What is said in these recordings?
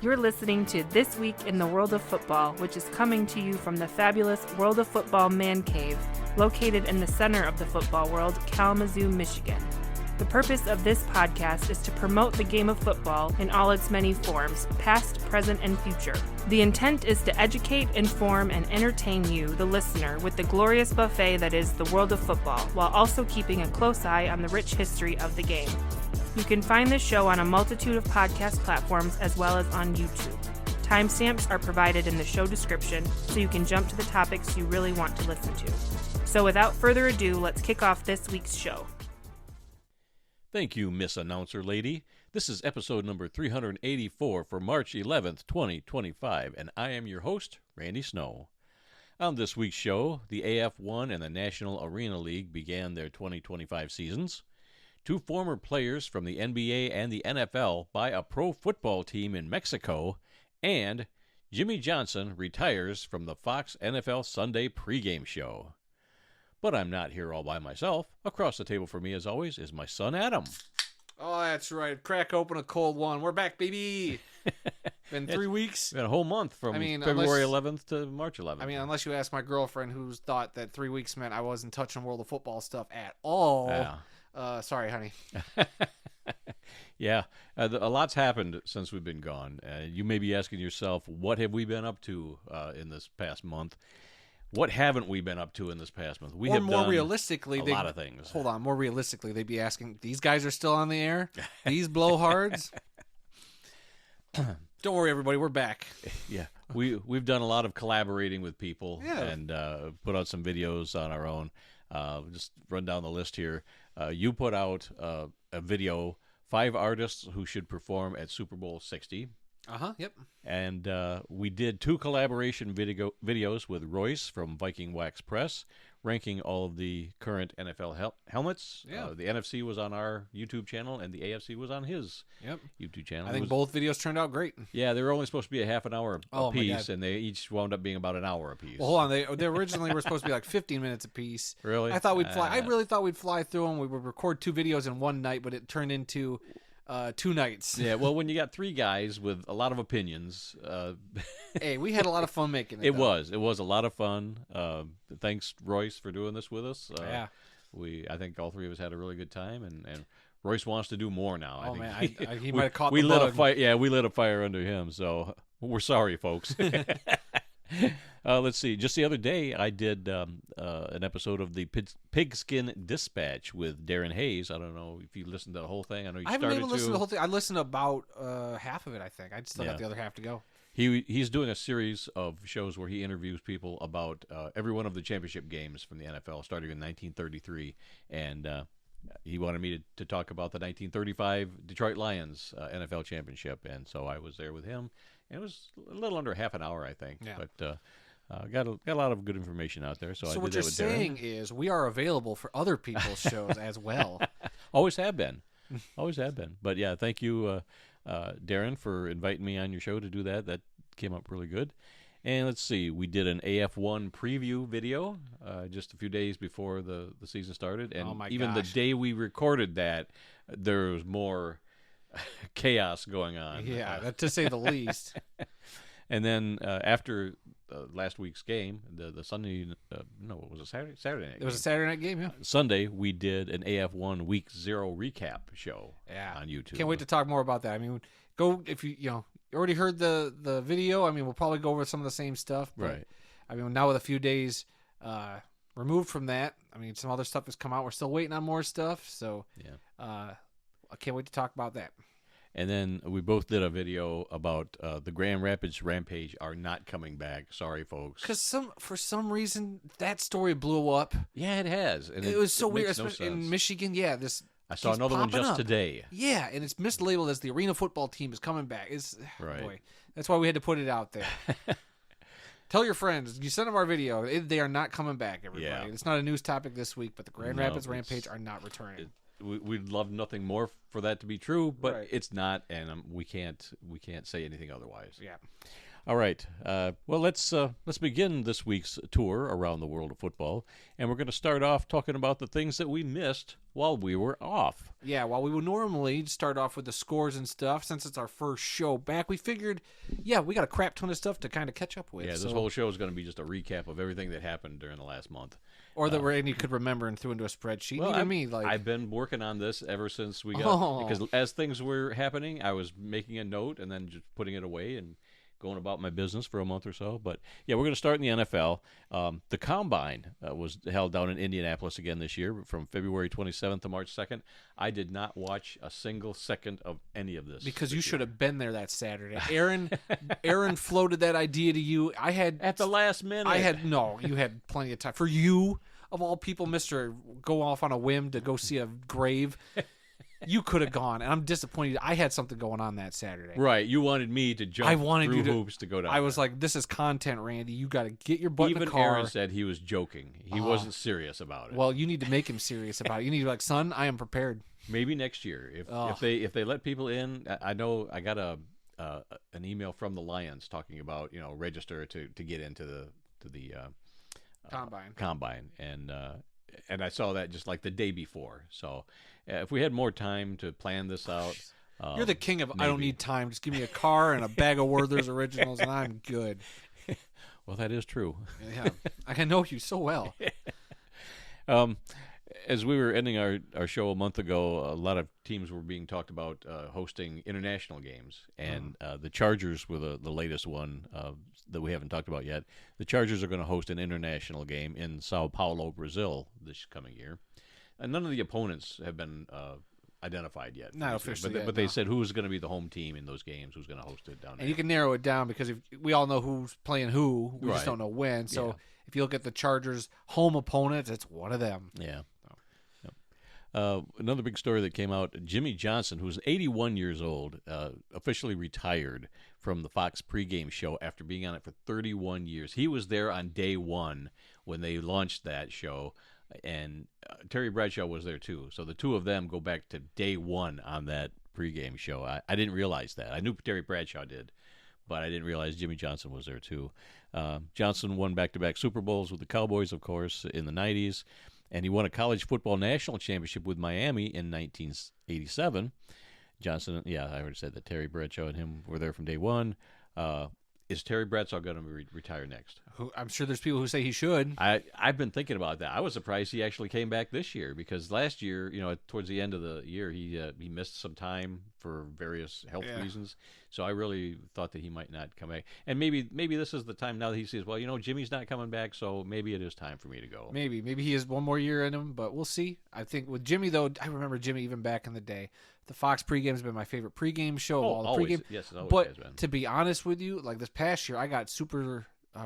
You're listening to This Week in the World of Football, which is coming to you from the fabulous World of Football Man Cave, located in the center of the football world, Kalamazoo, Michigan. The purpose of this podcast is to promote the game of football in all its many forms, past, present, and future. The intent is to educate, inform, and entertain you, the listener, with the glorious buffet that is the world of football, while also keeping a close eye on the rich history of the game. You can find this show on a multitude of podcast platforms as well as on YouTube. Timestamps are provided in the show description, so you can jump to the topics you really want to listen to. So without further ado, let's kick off this week's show. Thank you, Miss Announcer Lady. This is episode number 384 for March 11th, 2025, and I am your host, Randy Snow. On this week's show, the AF1 and the National Arena League began their 2025 seasons. Two former players from the NBA and the NFL buy a pro football team in Mexico, and Jimmy Johnson retires from the Fox NFL Sunday pregame show. But I'm not here all by myself. Across the table from me, as always, is my son, Adam. Oh, that's right. Crack open a cold one. We're back, baby. Been 3 weeks. Been a whole month from February 11th to March 11th. I mean, unless you ask my girlfriend, who's thought that 3 weeks meant I wasn't touching World of Football stuff at all. Yeah. Sorry, honey. Yeah, a lot's happened since we've been gone. You may be asking yourself, what have we been up to in this past month? What haven't we been up to in this past month? We have done realistically, a lot of things. Hold on. More realistically, they'd be asking, these guys are still on the air? These blowhards? Don't worry, everybody. We're back. Yeah. We've done a lot of collaborating with people Yeah. and put out some videos on our own. Just run down the list here. You put out a video, 5 artists who should perform at Super Bowl 60. Yep. And we did 2 collaboration videos with Royce from Viking Wax Press, ranking all of the current NFL helmets. Yeah. The NFC was on our YouTube channel, and the AFC was on his YouTube channel. I think both videos turned out great. Yeah, they were only supposed to be a half an hour Oh, my apiece, God. and they each wound up being about an hour apiece. Well, hold on. They originally were supposed to be like 15 minutes apiece. Really? I thought we'd fly. I really thought we'd fly through them. We would record 2 videos in one night, but it turned into 2 nights. Yeah, well, when you got 3 guys with a lot of opinions, Hey, we had a lot of fun making it. it was a lot of fun. Thanks, Royce, for doing this with us. Yeah. I think all 3 of us had a really good time, and Royce wants to do more now. Oh, I think man, he might have caught we the lit bug. a fire. Yeah, we lit a fire under him. So we're sorry, folks. Let's see. Just the other day, I did an episode of the Pigskin Dispatch with Darren Hayes. I don't know if you listened to the whole thing. I know you started to. I haven't even listened to the whole thing. I listened to about half of it, I think. I still got the other half to go. He's doing a series of shows where he interviews people about every one of the championship games from the NFL, starting in 1933, and he wanted me to talk about the 1935 Detroit Lions NFL championship, and so I was there with him. And it was a little under half an hour, I think, but got a lot of good information out there. So I did what that you're with saying Darren. is we are available for other people's shows as well. Always have been. But yeah, thank you, Darren, for inviting me on your show to do that. That came up really good. And let's see, we did an AF1 preview video just a few days before the season started. And even the day we recorded that, there was more chaos going on. Yeah, to say the least. And then after last week's game, the Sunday, what was it, Saturday night? It was a Saturday night game, yeah. Sunday, we did an AF1 Week 0 recap show on YouTube. Can't wait to talk more about that. I mean, go if you already heard the video. I mean, we'll probably go over some of the same stuff. But, right. I mean, now with a few days removed from that, I mean, some other stuff has come out. We're still waiting on more stuff. So I can't wait to talk about that. And then we both did a video about the Grand Rapids Rampage are not coming back. Sorry, folks. Because for some reason, that story blew up. Yeah, it has. And it was so weird. Makes no Especially in sense. Michigan, I saw another one just today. Yeah, and it's mislabeled as the arena football team is coming back. Right. Boy, that's why we had to put it out there. Tell your friends. You send them our video. They are not coming back, everybody. Yeah. It's not a news topic this week, but the Grand Rapids Rampage are not returning. We'd love nothing more for that to be true, but Right. it's not, and we can't say anything otherwise. Yeah. All right. Well, let's begin this week's tour around the world of football, and we're going to start off talking about the things that we missed while we were off. Yeah, while we would normally start off with the scores and stuff, since it's our first show back, we figured, we got a crap ton of stuff to kind of catch up with. Yeah, this whole show is going to be just a recap of everything that happened during the last month. Or that Randy could remember and threw into a spreadsheet. Well, I've been working on this ever since we got because as things were happening, I was making a note and then just putting it away and going about my business for a month or so. But yeah, we're going to start in the NFL. The Combine was held down in Indianapolis again this year from February 27th to March 2nd. I did not watch a single second of any of this. Because you should have been there that Saturday. Aaron floated that idea to you. I had at the last minute. You had plenty of time. For you, of all people, Mr. Go off on a whim to go see a grave. You could have gone, and I'm disappointed. I had something going on that Saturday. Right, you wanted me to jump through hoops to go down. I was like, "This is content, Randy. You got to get your butt in the car." Even Aaron said he was joking. He wasn't serious about it. Well, you need to make him serious about it. You need to be like, "Son, I am prepared." Maybe next year, if they let people in. I know I got an email from the Lions talking about register to get into the combine, and I saw that just like the day before. So if we had more time to plan this out. You're the king of maybe. I don't need time. Just give me a car and a bag of Werther's Originals, and I'm good. Well, that is true. Yeah, I know you so well. As we were ending our show a month ago, a lot of teams were being talked about hosting international games, and the Chargers were the latest one that we haven't talked about yet. The Chargers are going to host an international game in Sao Paulo, Brazil, this coming year. And none of the opponents have been identified yet. Not officially but they said who's going to be the home team in those games, who's going to host it down there. And you can narrow it down because we all know who's playing who. We just don't know when. So if you look at the Chargers' home opponents, it's one of them. Yeah. Another big story that came out, Jimmy Johnson, who's 81 years old, officially retired from the Fox pregame show after being on it for 31 years. He was there on day one when they launched that show, and Terry Bradshaw was there too. So the two of them go back to day one on that pregame show. I didn't realize that. I knew Terry Bradshaw did, but I didn't realize Jimmy Johnson was there too. Johnson won back-to-back Super Bowls with the Cowboys, of course, in the 90s. And he won a college football national championship with Miami in 1987. Johnson, I already said that Terry Bradshaw and him were there from day one. Is Terry Bradshaw going to retire next? I'm sure there's people who say he should. I've been thinking about that. I was surprised he actually came back this year because last year, towards the end of the year, he missed some time for various health reasons. So I really thought that he might not come back. And maybe this is the time now that he says, well, Jimmy's not coming back, so maybe it is time for me to go. Maybe he has one more year in him, but we'll see. I think with Jimmy, though, I remember Jimmy even back in the day. The Fox pregame has been my favorite pregame show of all the always. pregame. Yes, it always but has been. To be honest with you, like this past year, I got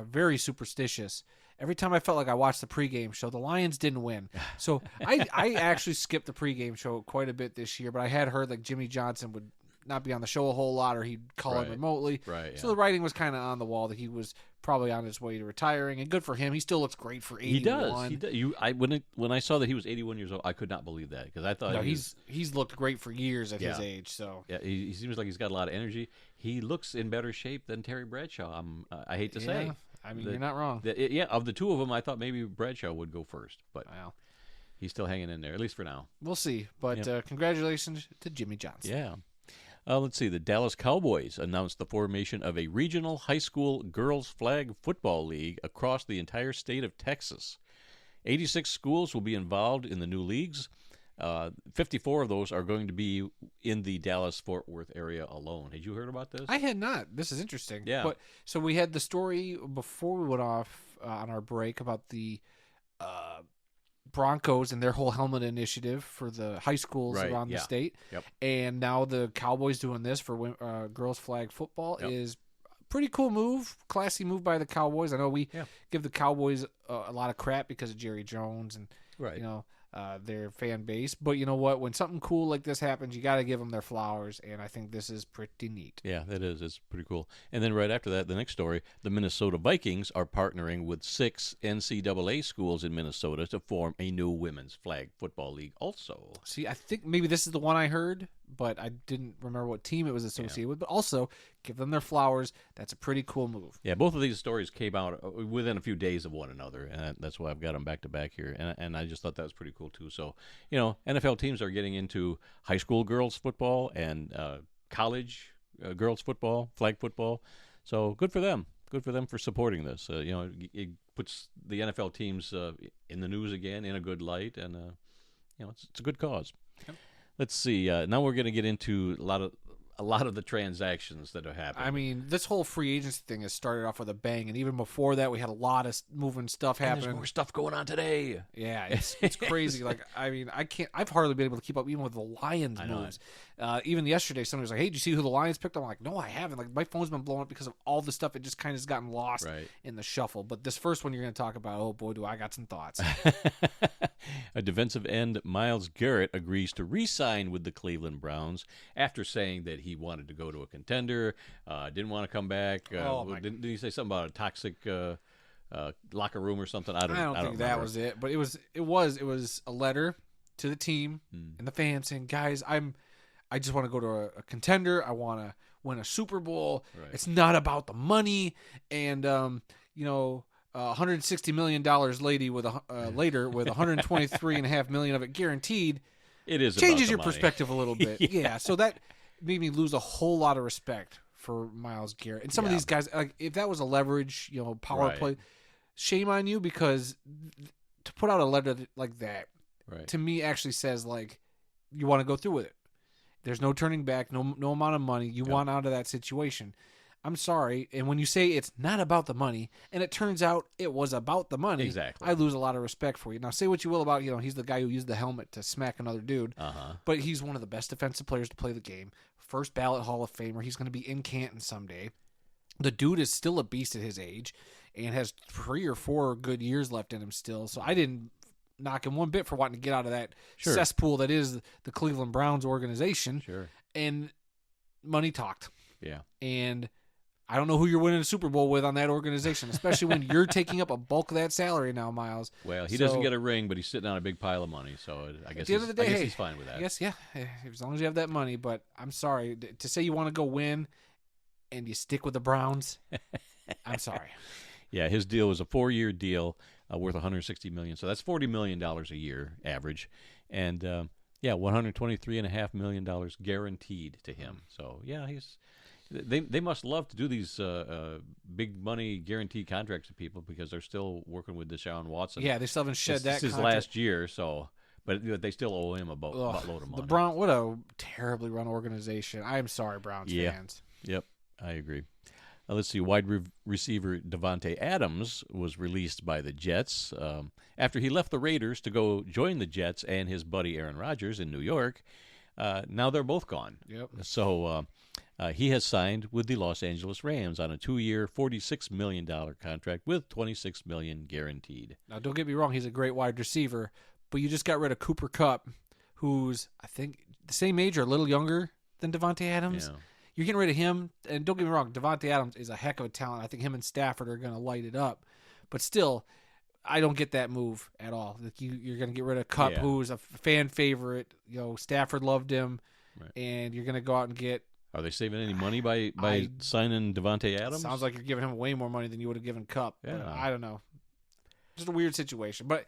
very superstitious. Every time I felt like I watched the pregame show, the Lions didn't win. So I actually skipped the pregame show quite a bit this year, but I had heard like Jimmy Johnson would not be on the show a whole lot, or he'd call in remotely. Right. So the writing was kind of on the wall that he was probably on his way to retiring, and good for him. He still looks great for 81. He does. When I saw that he was 81 years old, I could not believe that because I thought he's looked great for years at his age. So he seems like he's got a lot of energy. He looks in better shape than Terry Bradshaw. I hate to say. I mean, you're not wrong. Of the two of them, I thought maybe Bradshaw would go first, but he's still hanging in there, at least for now. We'll see. But congratulations to Jimmy Johnson. Yeah. Let's see. The Dallas Cowboys announced the formation of a regional high school girls flag football league across the entire state of Texas. 86 schools will be involved in the new leagues. 54 of those are going to be in the Dallas-Fort Worth area alone. Had you heard about this? I had not. This is interesting. Yeah. But, so we had the story before we went off on our break about the Broncos and their whole helmet initiative for the high schools around the state. Yep. And now the Cowboys doing this for girls flag football is a pretty cool move, classy move by the Cowboys. I know we give the Cowboys a lot of crap because of Jerry Jones and Right. their fan base. But you know what? When something cool like this happens, you got to give them their flowers, and I think this is pretty neat. Yeah, that is. It's pretty cool. And then right after that, the next story, the Minnesota Vikings are partnering with 6 NCAA schools in Minnesota to form a new women's flag football league also. See, I think maybe this is the one I heard, but I didn't remember what team it was associated with. But also, give them their flowers. That's a pretty cool move. Yeah, both of these stories came out within a few days of one another, and that's why I've got them back to back here. And I just thought that was pretty cool too. So, NFL teams are getting into high school girls football and college girls football, flag football. So good for them. Good for them for supporting this. It puts the NFL teams in the news again in a good light, and it's a good cause. Yep. Let's see. Now we're going to get into a lot of the transactions that are happening. I mean, this whole free agency thing has started off with a bang, and even before that, we had a lot of moving stuff And happening. there's more stuff going on today. Yeah, it's crazy. Like, I mean, I've hardly been able to keep up even with the Lions moves. Even yesterday, somebody was like, "Hey, did you see who the Lions picked?" I'm like, "No, I haven't." Like, my phone's been blowing up because of all the stuff. It just kind of has gotten lost in the shuffle. But this first one you're going to talk about, oh boy, do I got some thoughts. A defensive end, Myles Garrett, agrees to re-sign with the Cleveland Browns after saying that he wanted to go to a contender, didn't want to come back. Didn't he say something about a toxic locker room or something? I don't think that was it, but it was a letter to the team and the fans saying, "Guys, I just want to go to a contender. I want to win a Super Bowl. Right. It's not about the money." And $160 million later with $123.5 million of it guaranteed. It is changes about the your money. perspective a little bit. Yeah, so that made me lose a whole lot of respect for Myles Garrett and some of these guys. Like, if that was a leverage, power play, shame on you, because to put out a letter like that to me actually says, like, you want to go through with it. There's no turning back, no amount of money. You want out of that situation. I'm sorry. And when you say it's not about the money, and it turns out it was about the money, exactly, I lose a lot of respect for you. Now, say what you will about, he's the guy who used the helmet to smack another dude, but he's one of the best defensive players to play the game. First ballot Hall of Famer. He's going to be in Canton someday. The dude is still a beast at his age and has 3 or 4 good years left in him still. So I didn't knock him one bit for wanting to get out of that cesspool that is the Cleveland Browns organization. Sure. And money talked. Yeah. And I don't know who you're winning a Super Bowl with on that organization, especially when you're taking up a bulk of that salary now, Myles. Well, he doesn't get a ring, but he's sitting on a big pile of money, so I guess, at the end of the day, he's fine with that. I guess, as long as you have that money. But I'm sorry, to say you want to go win and you stick with the Browns, I'm sorry. Yeah, his deal was a 4-year deal worth $160 million, so that's $40 million a year average, and $123.5 million guaranteed to him. So They must love to do these big money guaranteed contracts to people because they're still working with Deshaun Watson. Yeah, they still haven't shed that. This is his last year, but they still owe him a buttload of money. What a terribly run organization. I am sorry, Browns fans. Yep, I agree. Let's see. Wide receiver Davante Adams was released by the Jets after he left the Raiders to go join the Jets and his buddy Aaron Rodgers in New York. Now they're both gone. Yep. So he has signed with the Los Angeles Rams on a 2-year, $46 million contract with $26 million guaranteed. Now, don't get me wrong. He's a great wide receiver, but you just got rid of Cooper Kupp, who's, I think, the same age or a little younger than Davante Adams. Yeah. You're getting rid of him, and don't get me wrong, Davante Adams is a heck of a talent. I think him and Stafford are going to light it up. But still, I don't get that move at all. Like, you're going to get rid of Kupp, who's a fan favorite. Stafford loved him, and you're going to go out and get. Are they saving any money by signing Davante Adams? Sounds like you're giving him way more money than you would have given Kupp. Yeah. I don't know. Just a weird situation. But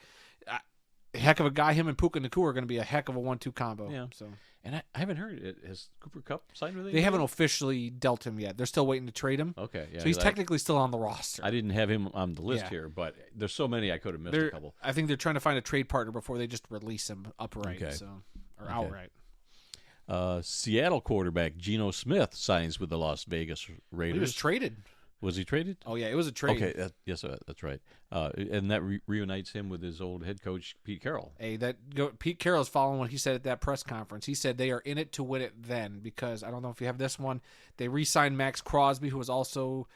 a heck of a guy. Him and Puka Nacua are going to be a heck of a 1-2 combo. Yeah. So. And I haven't heard it. Has Cooper Kupp signed with anybody? They haven't officially dealt him yet. They're still waiting to trade him. Okay. Yeah, so he's technically still on the roster. I didn't have him on the list here, but there's so many I could have missed a couple. I think they're trying to find a trade partner before they just release him upright. Okay. Outright. Seattle quarterback Geno Smith signs with the Las Vegas Raiders. He was traded. Was he traded? Oh yeah, it was a trade. Okay, yes, that's right. And that reunites him with his old head coach, Pete Carroll. Hey, Pete Carroll's following what he said at that press conference. He said they are in it to win it then, because I don't know if you have this one. They re-signed Max Crosby, who was also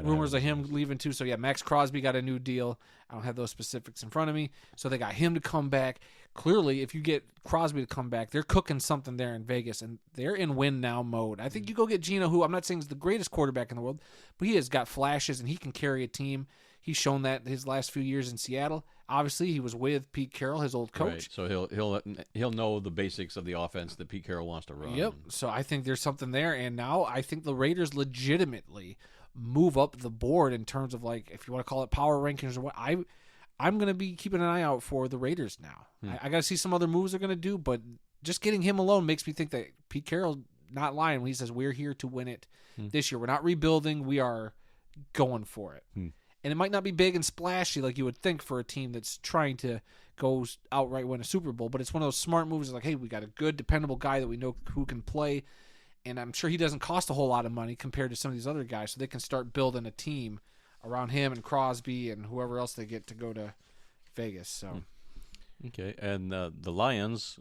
rumors of him leaving too. So yeah, Max Crosby got a new deal. I don't have those specifics in front of me. So they got him to come back. Clearly, if you get Crosby to come back, they're cooking something there in Vegas, and they're in win-now mode. I think you go get Geno, who I'm not saying is the greatest quarterback in the world, but he has got flashes, and he can carry a team. He's shown that his last few years in Seattle. Obviously, he was with Pete Carroll, his old coach. Right. So he'll know the basics of the offense that Pete Carroll wants to run. Yep. So I think there's something there, and now I think the Raiders legitimately move up the board in terms of, like, if you want to call it power rankings or what. I'm going to be keeping an eye out for the Raiders now. I got to see some other moves they're going to do, but just getting him alone makes me think that Pete Carroll's not lying when he says we're here to win it this year. We're not rebuilding. We are going for it. And it might not be big and splashy like you would think for a team that's trying to go outright win a Super Bowl, but it's one of those smart moves like, hey, we got a good, dependable guy that we know who can play, and I'm sure he doesn't cost a whole lot of money compared to some of these other guys, so they can start building a team around him and Crosby and whoever else they get to go to Vegas. So, okay, and the Lions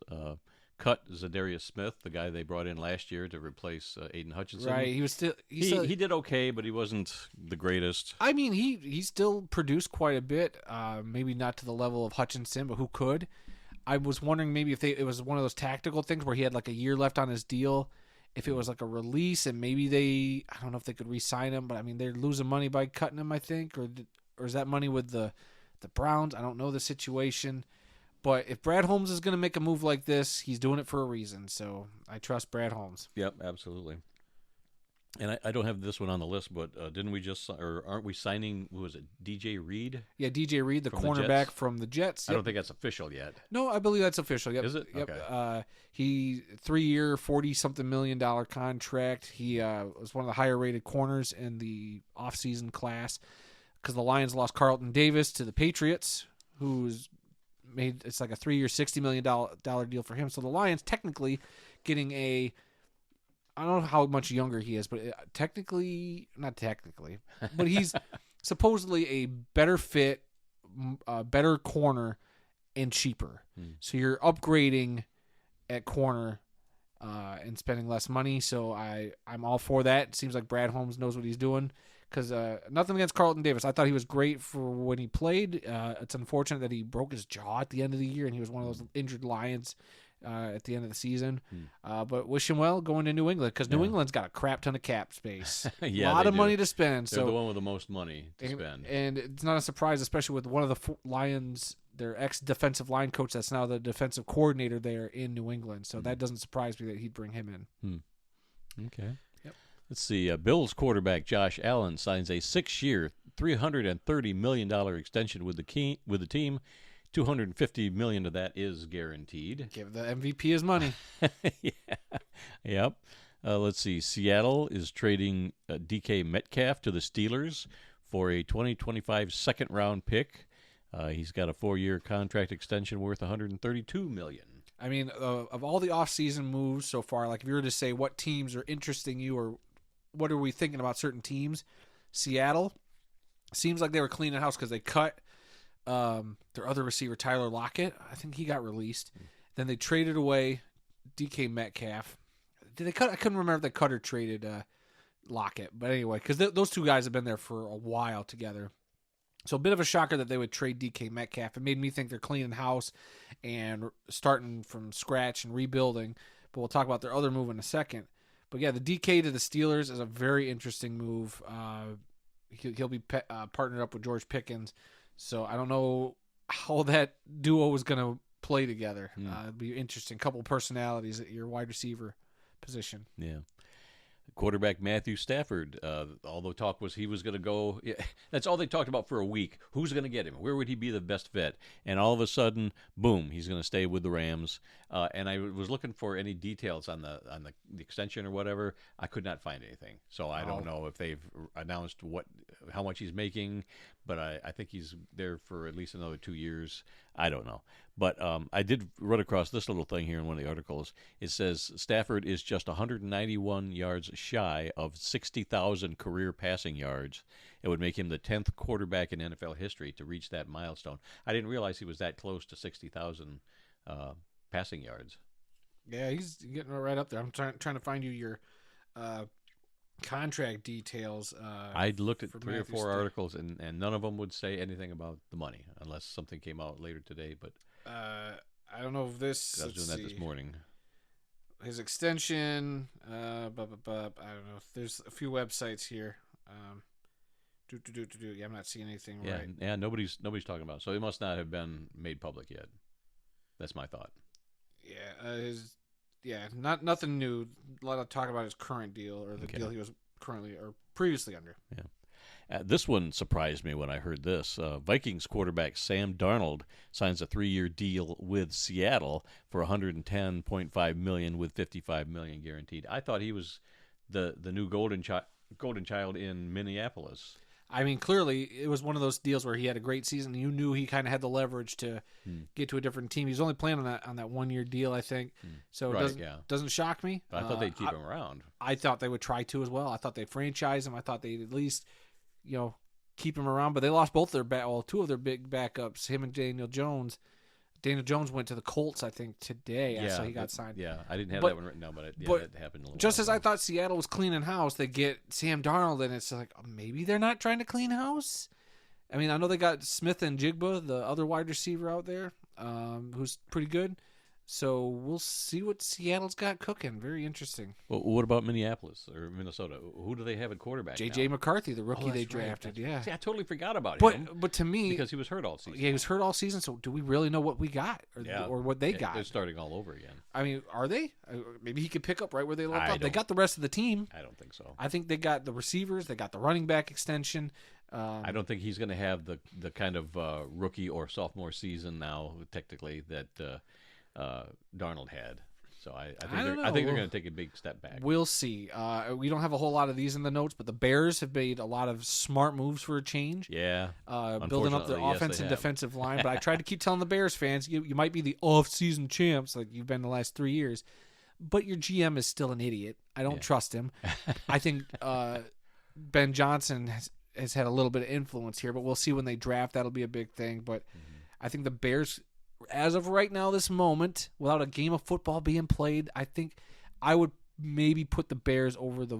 cut Zadarius Smith, the guy they brought in last year to replace Aiden Hutchinson. Right, he was still he did okay, but he wasn't the greatest. I mean, he still produced quite a bit. Maybe not to the level of Hutchinson, but who could? I was wondering maybe if it was one of those tactical things where he had like a year left on his deal. If it was like a release, and maybe I don't know if they could re-sign him, but I mean they're losing money by cutting him, I think, or is that money with the Browns? I don't know the situation, but if Brad Holmes is going to make a move like this, he's doing it for a reason. So I trust Brad Holmes. Yep, absolutely. And I don't have this one on the list, but didn't we aren't we signing? Who was it? DJ Reed? Yeah, DJ Reed, the cornerback from the Jets. Yep. I don't think that's official yet. No, I believe that's official. Yep. Is it? Yep. Okay. He 3-year, $40-something million contract. He was one of the higher rated corners in the offseason class because the Lions lost Carlton Davis to the Patriots, who's made it's like a 3-year, $60 million deal for him. So the Lions technically getting I don't know how much younger he is, but not technically, but he's supposedly a better fit, better corner, and cheaper. So you're upgrading at corner and spending less money. So I'm all for that. It seems like Brad Holmes knows what he's doing. Because nothing against Carlton Davis. I thought he was great for when he played. It's unfortunate that he broke his jaw at the end of the year, and he was one of those injured Lions at the end of the season. But wish him well going to New England, because New England's got a crap ton of cap space. A lot of money to spend. They're the one with the most money to spend. And it's not a surprise, especially with one of the Lions, their ex-defensive line coach that's now the defensive coordinator there in New England. So that doesn't surprise me that he'd bring him in. Okay. Let's see. Bills quarterback Josh Allen signs a 6-year, $330 million extension with the team. $250 million of that is guaranteed. Give the MVP his money. Yeah. Yep. Let's see. Seattle is trading DK Metcalf to the Steelers for a 2025 second-round pick. He's got a 4-year contract extension worth $132 million. I mean, of all the offseason moves so far, like if you were to say what teams are interesting you or what are we thinking about certain teams, Seattle seems like they were cleaning house because they cut their other receiver, Tyler Lockett. I think he got released. Then they traded away DK Metcalf. Did they cut? I couldn't remember if they cut or traded Lockett. But anyway, because those two guys have been there for a while together. So a bit of a shocker that they would trade DK Metcalf. It made me think they're cleaning house and starting from scratch and rebuilding. But we'll talk about their other move in a second. But yeah, the DK to the Steelers is a very interesting move. He'll be partnered up with George Pickens. So I don't know how that duo is going to play together. It'll be interesting. Couple personalities at your wide receiver position. Yeah. Quarterback Matthew Stafford, although talk was he was going to go, that's all they talked about for a week. Who's going to get him? Where would he be the best fit? And all of a sudden, boom, he's going to stay with the Rams. And I was looking for any details on the extension or whatever. I could not find anything. So I don't know if they've announced how much he's making. but I think he's there for at least another 2 years. I don't know. But I did run across this little thing here in one of the articles. It says Stafford is just 191 yards shy of 60,000 career passing yards. It would make him the 10th quarterback in NFL history to reach that milestone. I didn't realize he was that close to 60,000 passing yards. Yeah, he's getting right up there. I'm trying to find you your contract details. I looked at 3 or 4 Matthew articles, and none of them would say anything about the money, unless something came out later today. But I don't know if this. I was doing that this morning. His extension. I don't know. There's a few websites here. Yeah, I'm not seeing anything. Yeah, right. Yeah. Nobody's talking about it. So it must not have been made public yet. That's my thought. Yeah, nothing new. A lot of talk about his current deal or the deal he was currently or previously under. Yeah. This one surprised me when I heard this. Vikings quarterback Sam Darnold signs a 3-year deal with Seattle for $110.5 million with $55 million guaranteed. I thought he was the new golden child in Minneapolis. I mean, clearly, it was one of those deals where he had a great season. You knew he kind of had the leverage to get to a different team. He was only playing on that 1-year deal, I think. So it doesn't shock me. But I thought they'd keep him around. I thought they would try to as well. I thought they'd franchise him. I thought they'd at least, keep him around. But they lost both their 2 of their big backups, him and Daniel Jones. Daniel Jones went to the Colts, I think, today. I saw he got signed. Yeah, I didn't have that one written down, but that happened a little just while as ago. I thought Seattle was cleaning house, they get Sam Darnold, and it's like, maybe they're not trying to clean house? I mean, I know they got Smith and Jigba, the other wide receiver out there, who's pretty good. So we'll see what Seattle's got cooking. Very interesting. Well, what about Minneapolis or Minnesota? Who do they have at quarterback J.J. now? McCarthy, the rookie they That's right. drafted. Yeah. See, I totally forgot about him. But to me, because he was hurt all season. Yeah, he was hurt all season. So do we really know what we got or what they got? They're starting all over again. I mean, are they? Maybe he could pick up right where they left off. They don't- got the rest of the team. I don't think so. I think they got the receivers. They got the running back extension. I don't think he's going to have the kind of rookie or sophomore season now, technically, that Darnold had. So I think they're going to take a big step back. We'll see. We don't have a whole lot of these in the notes, but the Bears have made a lot of smart moves for a change. Yeah. Building up their offense and defensive line. But I tried to keep telling the Bears fans, you might be the off-season champs like you've been the last 3 years, but your GM is still an idiot. I don't trust him. I think Ben Johnson has had a little bit of influence here, but we'll see when they draft. That'll be a big thing. But I think the Bears, as of right now, this moment, without a game of football being played, I think I would maybe put the Bears over the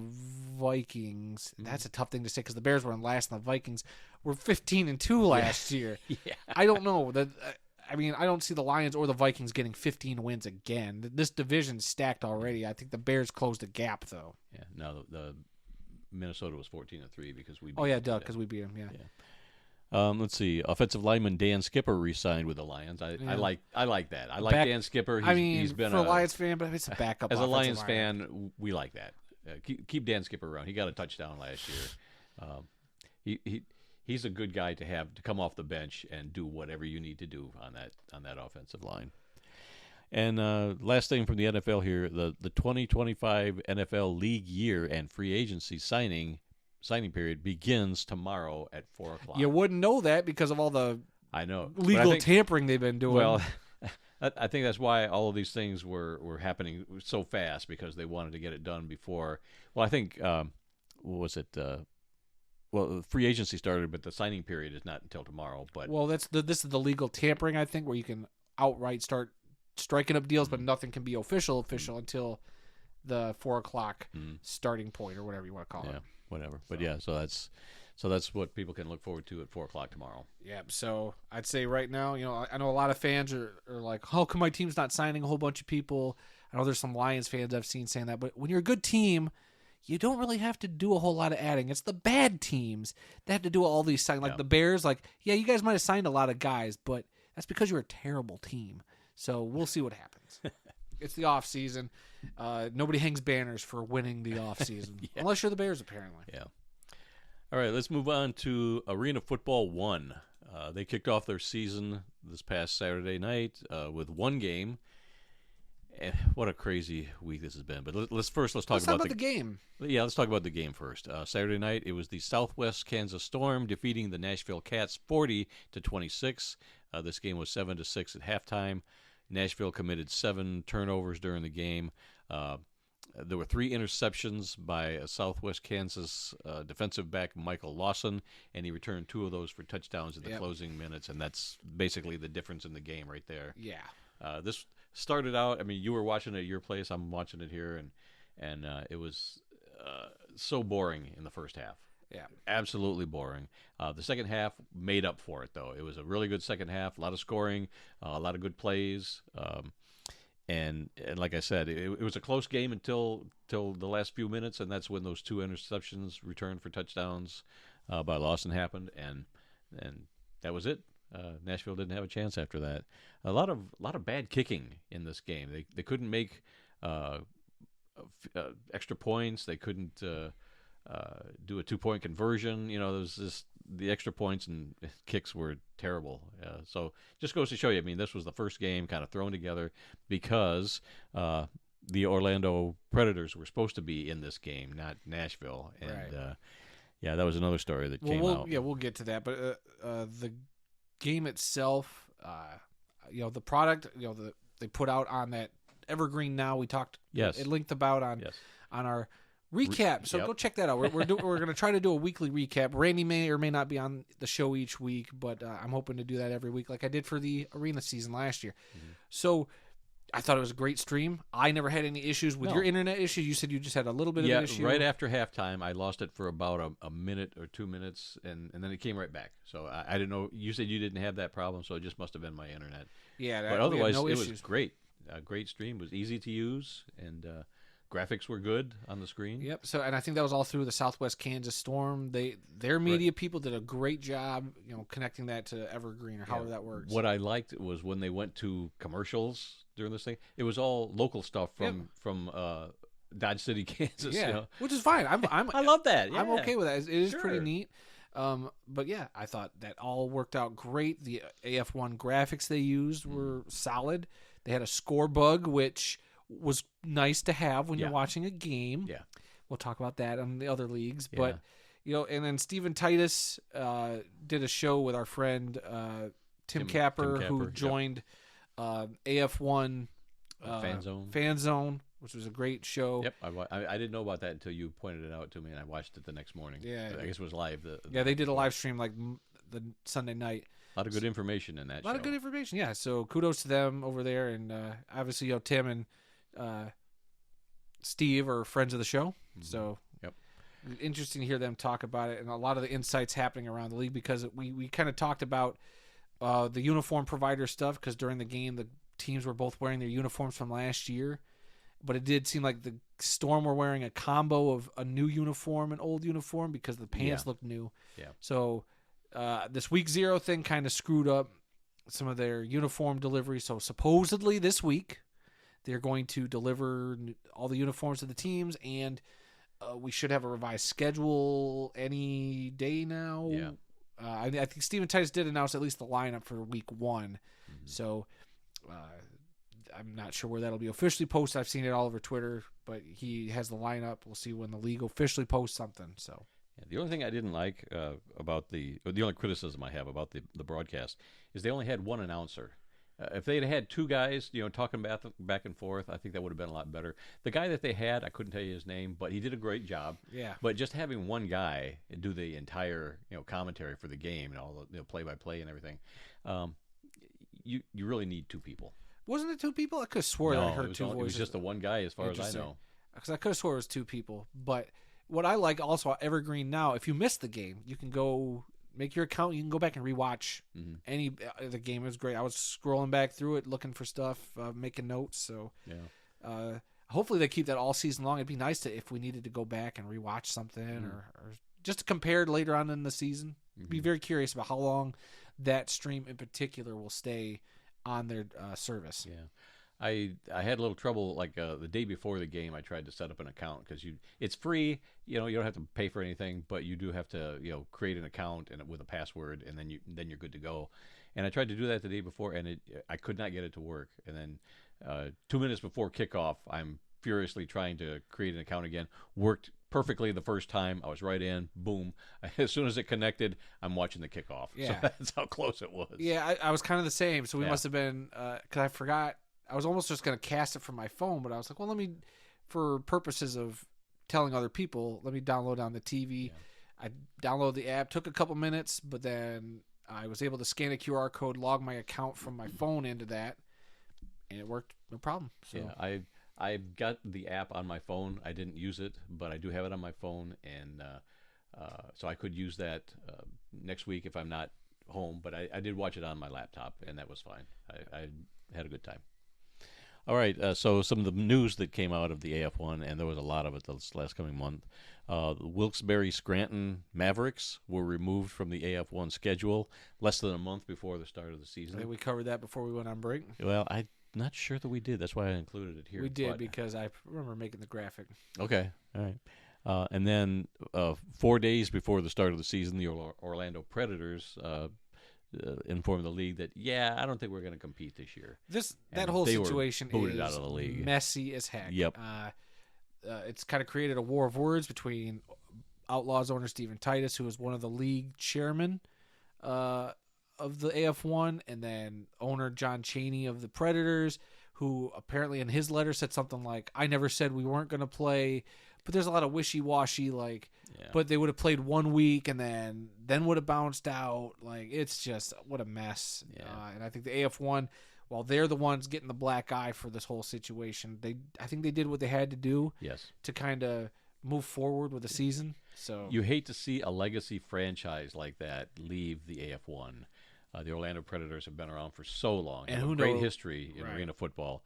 Vikings. That's a tough thing to say because the Bears were in last and the Vikings were 15-2 last year. Yeah. I don't know. I mean, I don't see the Lions or the Vikings getting 15 wins again. This division's stacked already. I think the Bears closed a gap, though. Yeah. No, the Minnesota was 14-3 because we beat Oh, yeah, them because we beat them, yeah. Let's see. Offensive lineman Dan Skipper re-signed with the Lions. I like that. I like Dan Skipper. He's been for a Lions fan, but it's a backup. As a Lions line. fan, we like that. Keep Dan Skipper around. He got a touchdown last year. He's a good guy to have to come off the bench and do whatever you need to do on that offensive line. And last thing from the NFL here, the 2025 NFL league year and free agency signing period begins tomorrow at 4:00. You wouldn't know that because of all the legal tampering they've been doing. Well, I think that's why all of these things were happening so fast because they wanted to get it done before. Well, I think what was it? Free agency started, but the signing period is not until tomorrow. But this is the legal tampering, I think, where you can outright start striking up deals, but nothing can be official until the 4:00 starting point or whatever you want to call it. Whatever. But yeah, so that's what people can look forward to at 4:00 tomorrow. Yeah. So I'd say right now, I know a lot of fans are like, how come my team's not signing a whole bunch of people? I know there's some Lions fans I've seen saying that, but when you're a good team, you don't really have to do a whole lot of adding. It's the bad teams that have to do all these signings. Like the Bears, you guys might have signed a lot of guys, but that's because you're a terrible team. So we'll see what happens. It's the off season. Nobody hangs banners for winning the off season, unless you're the Bears, apparently. Yeah. All right, let's move on to Arena Football 1. They kicked off their season this past Saturday night with one game, And what a crazy week this has been. But let's talk Let's about talk the game. Yeah, let's talk about the game first. Saturday night, it was the Southwest Kansas Storm defeating the Nashville Cats 40-26. This game was 7-6 at halftime. Nashville committed 7 turnovers during the game. There were 3 interceptions by a Southwest Kansas defensive back, Michael Lawson, and he returned 2 of those for touchdowns in the closing minutes, and that's basically the difference in the game right there. Yeah. This started out, I mean, you were watching it at your place, I'm watching it here, and it was so boring in the first half. Yeah. Absolutely boring. The second half made up for it, though. It was a really good second half, a lot of scoring, a lot of good plays. And like I said, it was a close game until the last few minutes, and that's when those 2 interceptions returned for touchdowns by Lawson happened, and that was it. Nashville didn't have a chance after that. A lot of bad kicking in this game. They couldn't make extra points. They couldn't do a 2-point conversion. You know, the extra points and kicks were terrible. So just goes to show you, I mean, this was the first game kind of thrown together because the Orlando Predators were supposed to be in this game, not Nashville. And right. Yeah, that was another story that came out. Yeah, we'll get to that. But the game itself, the product, they put out on that Evergreen Now we talked at length about on our recap. So go check that out. We're going to try to do a weekly recap. Randy may or may not be on the show each week, but I'm hoping to do that every week like I did for the arena season last year. Mm-hmm. So I thought it was a great stream. I never had any issues with your internet issues. You said you just had a little bit of an issue. Right after halftime, I lost it for about a minute or 2 minutes, and then it came right back. So I didn't know. You said you didn't have that problem, so it just must have been my internet. Yeah, but otherwise, it was great. A great stream. It was easy to use, and graphics were good on the screen. Yep. So, and I think that was all through the Southwest Kansas Storm. Their media people did a great job, connecting that to Evergreen or however that works. What I liked was when they went to commercials during this thing. It was all local stuff from Dodge City, Kansas. Yeah, which is fine. I love that. Yeah. I'm okay with that. It is pretty neat. But yeah, I thought that all worked out great. The AF1 graphics they used were solid. They had a score bug, which was nice to have when you're watching a game. Yeah. We'll talk about that on the other leagues. But, and then Steven Titus did a show with our friend Tim Capper, who joined AF1 Fan Zone, which was a great show. Yep, I didn't know about that until you pointed it out to me, and I watched it the next morning. Yeah. I guess it was live. They did a live stream like the Sunday night. A lot of good information in that show. A lot of good information, yeah. So kudos to them over there. And obviously, Tim and Steve are friends of the show. Mm-hmm. So interesting to hear them talk about it and a lot of the insights happening around the league, because we kind of talked about the uniform provider stuff, because during the game, the teams were both wearing their uniforms from last year. But it did seem like the Storm were wearing a combo of a new uniform and old uniform because the pants looked new. Yeah. So this week 0 thing kind of screwed up some of their uniform delivery. So supposedly this week they're going to deliver all the uniforms to the teams, and we should have a revised schedule any day now. Yeah. I think Steven Titus did announce at least the lineup for week 1. Mm-hmm. So I'm not sure where that'll be officially posted. I've seen it all over Twitter, but he has the lineup. We'll see when the league officially posts something. So. The only thing I didn't like about the only criticism I have about the broadcast is they only had one announcer. If they'd had 2 guys, talking back and forth, I think that would have been a lot better. The guy that they had, I couldn't tell you his name, but he did a great job. Yeah. But just having one guy do the entire, commentary for the game and all the play-by-play and everything, you really need 2 people. Wasn't it 2 people? I could have swore that I heard 2 voices. It was just the one guy, as far as I know. Because I could have swore it was 2 people. But what I like also Evergreen Now, if you missed the game, you can go make your account. You can go back and rewatch any the game. It was great. I was scrolling back through it, looking for stuff, making notes. So hopefully they keep that all season long. It'd be nice if we needed to go back and rewatch something or just to compare later on in the season. Be very curious about how long that stream in particular will stay on their service. Yeah. I had a little trouble, like the day before the game. I tried to set up an account because it's free. You don't have to pay for anything, but you do have to create an account and with a password, and then you're good to go. And I tried to do that the day before, and I could not get it to work. And then 2 minutes before kickoff, I'm furiously trying to create an account again. Worked perfectly the first time. I was right in. Boom. As soon as it connected, I'm watching the kickoff. Yeah. So that's how close it was. Yeah, I was kind of the same. So we must have been, because I forgot. I was almost just going to cast it from my phone, but I was like, well, let me, for purposes of telling other people, let me download on the TV. Yeah. I downloaded the app. Took a couple minutes, but then I was able to scan a QR code, log my account from my phone into that, and it worked no problem. So. Yeah, I've got the app on my phone. I didn't use it, but I do have it on my phone, and so I could use that next week if I'm not home. But I did watch it on my laptop, and that was fine. I had a good time. All right, so some of the news that came out of the AF1, and there was a lot of it this last coming month. The Wilkes-Barre-Scranton Mavericks were removed from the AF1 schedule less than a month before the start of the season. I think we covered that before we went on break. Well, I'm not sure that we did. That's why I included it here. We did, because I remember making the graphic. Okay, all right. And then 4 days before the start of the season, the Orlando Predators informed the league that, I don't think we're going to compete this year. That whole situation is out of the league. Messy as heck. Yep. It's kind of created a war of words between Outlaws owner Steven Titus, who is one of the league chairmen of the AF1, and then owner John Chaney of the Predators, who apparently in his letter said something like, I never said we weren't going to play. But there's a lot of wishy-washy, but they would have played 1 week and then would have bounced out. It's just, what a mess. Yeah. And I think the AF1, while they're the ones getting the black eye for this whole situation, I think they did what they had to do to kind of move forward with the season. So you hate to see a legacy franchise like that leave the AF1. The Orlando Predators have been around for so long. And have a great history in arena football.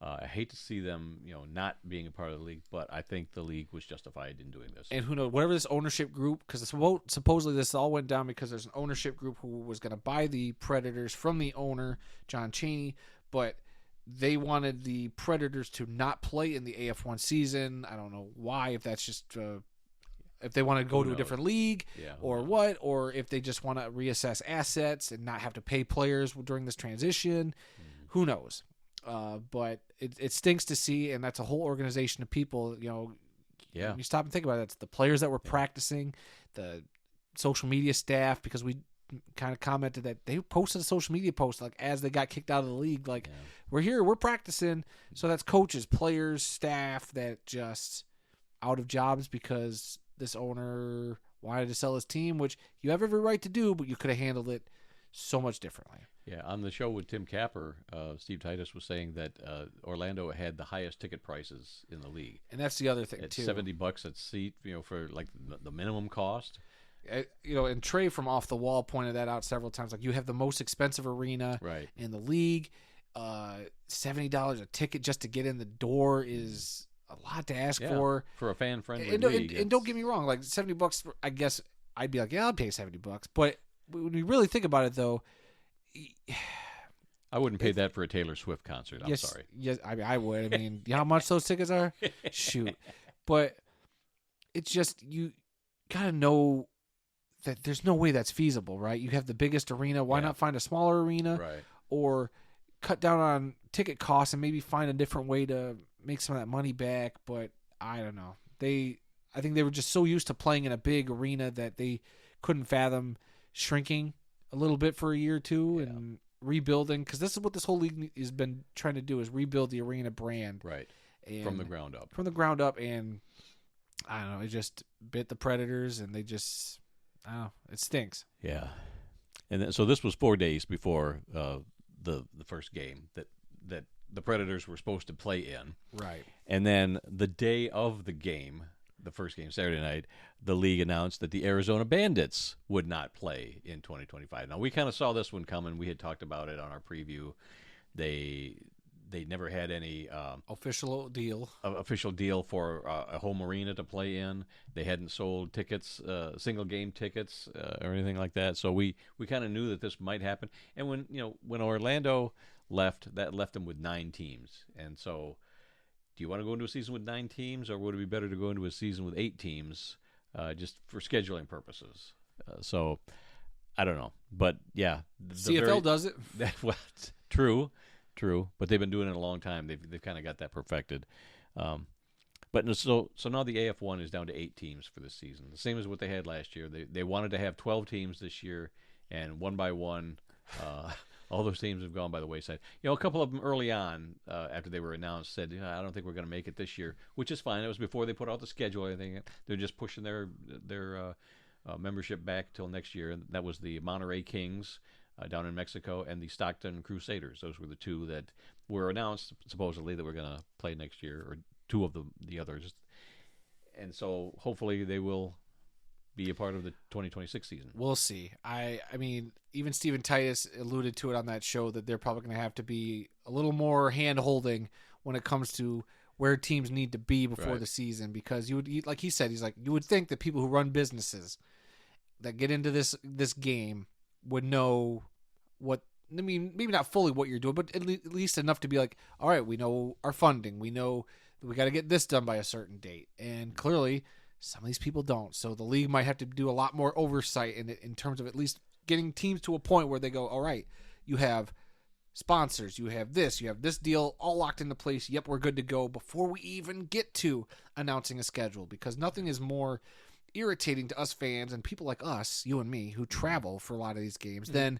I hate to see them, not being a part of the league, but I think the league was justified in doing this. And who knows, whatever this ownership group, because supposedly this all went down because there's an ownership group who was going to buy the Predators from the owner, John Chaney, but they wanted the Predators to not play in the AF1 season. I don't know why, if that's just if they want to go to a different league or what, or if they just want to reassess assets and not have to pay players during this transition. Who knows? But it stinks to see, and that's a whole organization of people. When you stop and think about it, it's the players that were practicing, the social media staff, because we kind of commented that they posted a social media post as they got kicked out of the league, we're here, we're practicing. So that's coaches, players, staff that just out of jobs because this owner wanted to sell his team, which you have every right to do, but you could have handled it so much differently. Yeah, on the show with Tim Capper, Steve Titus was saying that Orlando had the highest ticket prices in the league. And that's the other thing, at too. $70 a seat, for the minimum cost. And Trey from Off the Wall pointed that out several times. You have the most expensive arena in the league. $70 a ticket just to get in the door is a lot to ask for a fan-friendly league. And don't get me wrong, $70, I guess I'd be I'll pay $70. But when you really think about it, though, I wouldn't pay that for a Taylor Swift concert. I'm sorry. Yes, I would. You know how much those tickets are? Shoot. But it's just, you got to know that there's no way that's feasible, right? You have the biggest arena. Why not find a smaller arena? Right. Or cut down on ticket costs and maybe find a different way to make some of that money back. But I don't know. I think they were just so used to playing in a big arena that they couldn't fathom shrinking a little bit for a year or two and rebuilding, because this is what this whole league has been trying to do, is rebuild the arena brand from the ground up. And I don't know, it just bit the Predators, and they just, I don't know, it stinks. Yeah. And then, so this was 4 days before the first game that the Predators were supposed to play in. Right. And then the day of the game, the first game, Saturday night, the league announced that the Arizona Bandits would not play in 2025. Now, we kind of saw this one coming. We had talked about it on our preview. They never had any official deal for a home arena to play in. They hadn't sold tickets, single game tickets, or anything like that. So we kind of knew that this might happen. And when Orlando left, that left them with 9 teams. And so, do you want to go into a season with 9 teams, or would it be better to go into a season with 8 teams, just for scheduling purposes? So I don't know, but yeah, CFL does it. Well, true, but they've been doing it a long time. They've kind of got that perfected. But so now the AF1 is down to 8 teams for this season, the same as what they had last year. They wanted to have 12 teams this year, and one by one, all those teams have gone by the wayside. A couple of them early on, after they were announced, said, I don't think we're going to make it this year, which is fine. It was before they put out the schedule or anything. They're just pushing their membership back till next year. And that was the Monterey Kings down in Mexico and the Stockton Crusaders. Those were the two that were announced supposedly that we're going to play next year, or two of the others. And so hopefully they will be a part of the 2026 season. We'll see. I mean, even Steven Titus alluded to it on that show that they're probably going to have to be a little more hand-holding when it comes to where teams need to be before the season, because like he said, he's like, you would think that people who run businesses that get into this game would know what, I mean, maybe not fully what you're doing, but at least enough to be like, all right, we know our funding, we know that we got to get this done by a certain date, and clearly some of these people don't. So the league might have to do a lot more oversight in terms of at least getting teams to a point where they go, all right, you have sponsors, you have this deal all locked into place. Yep, we're good to go before we even get to announcing a schedule, because nothing is more irritating to us fans and people like us, you and me, who travel for a lot of these games than,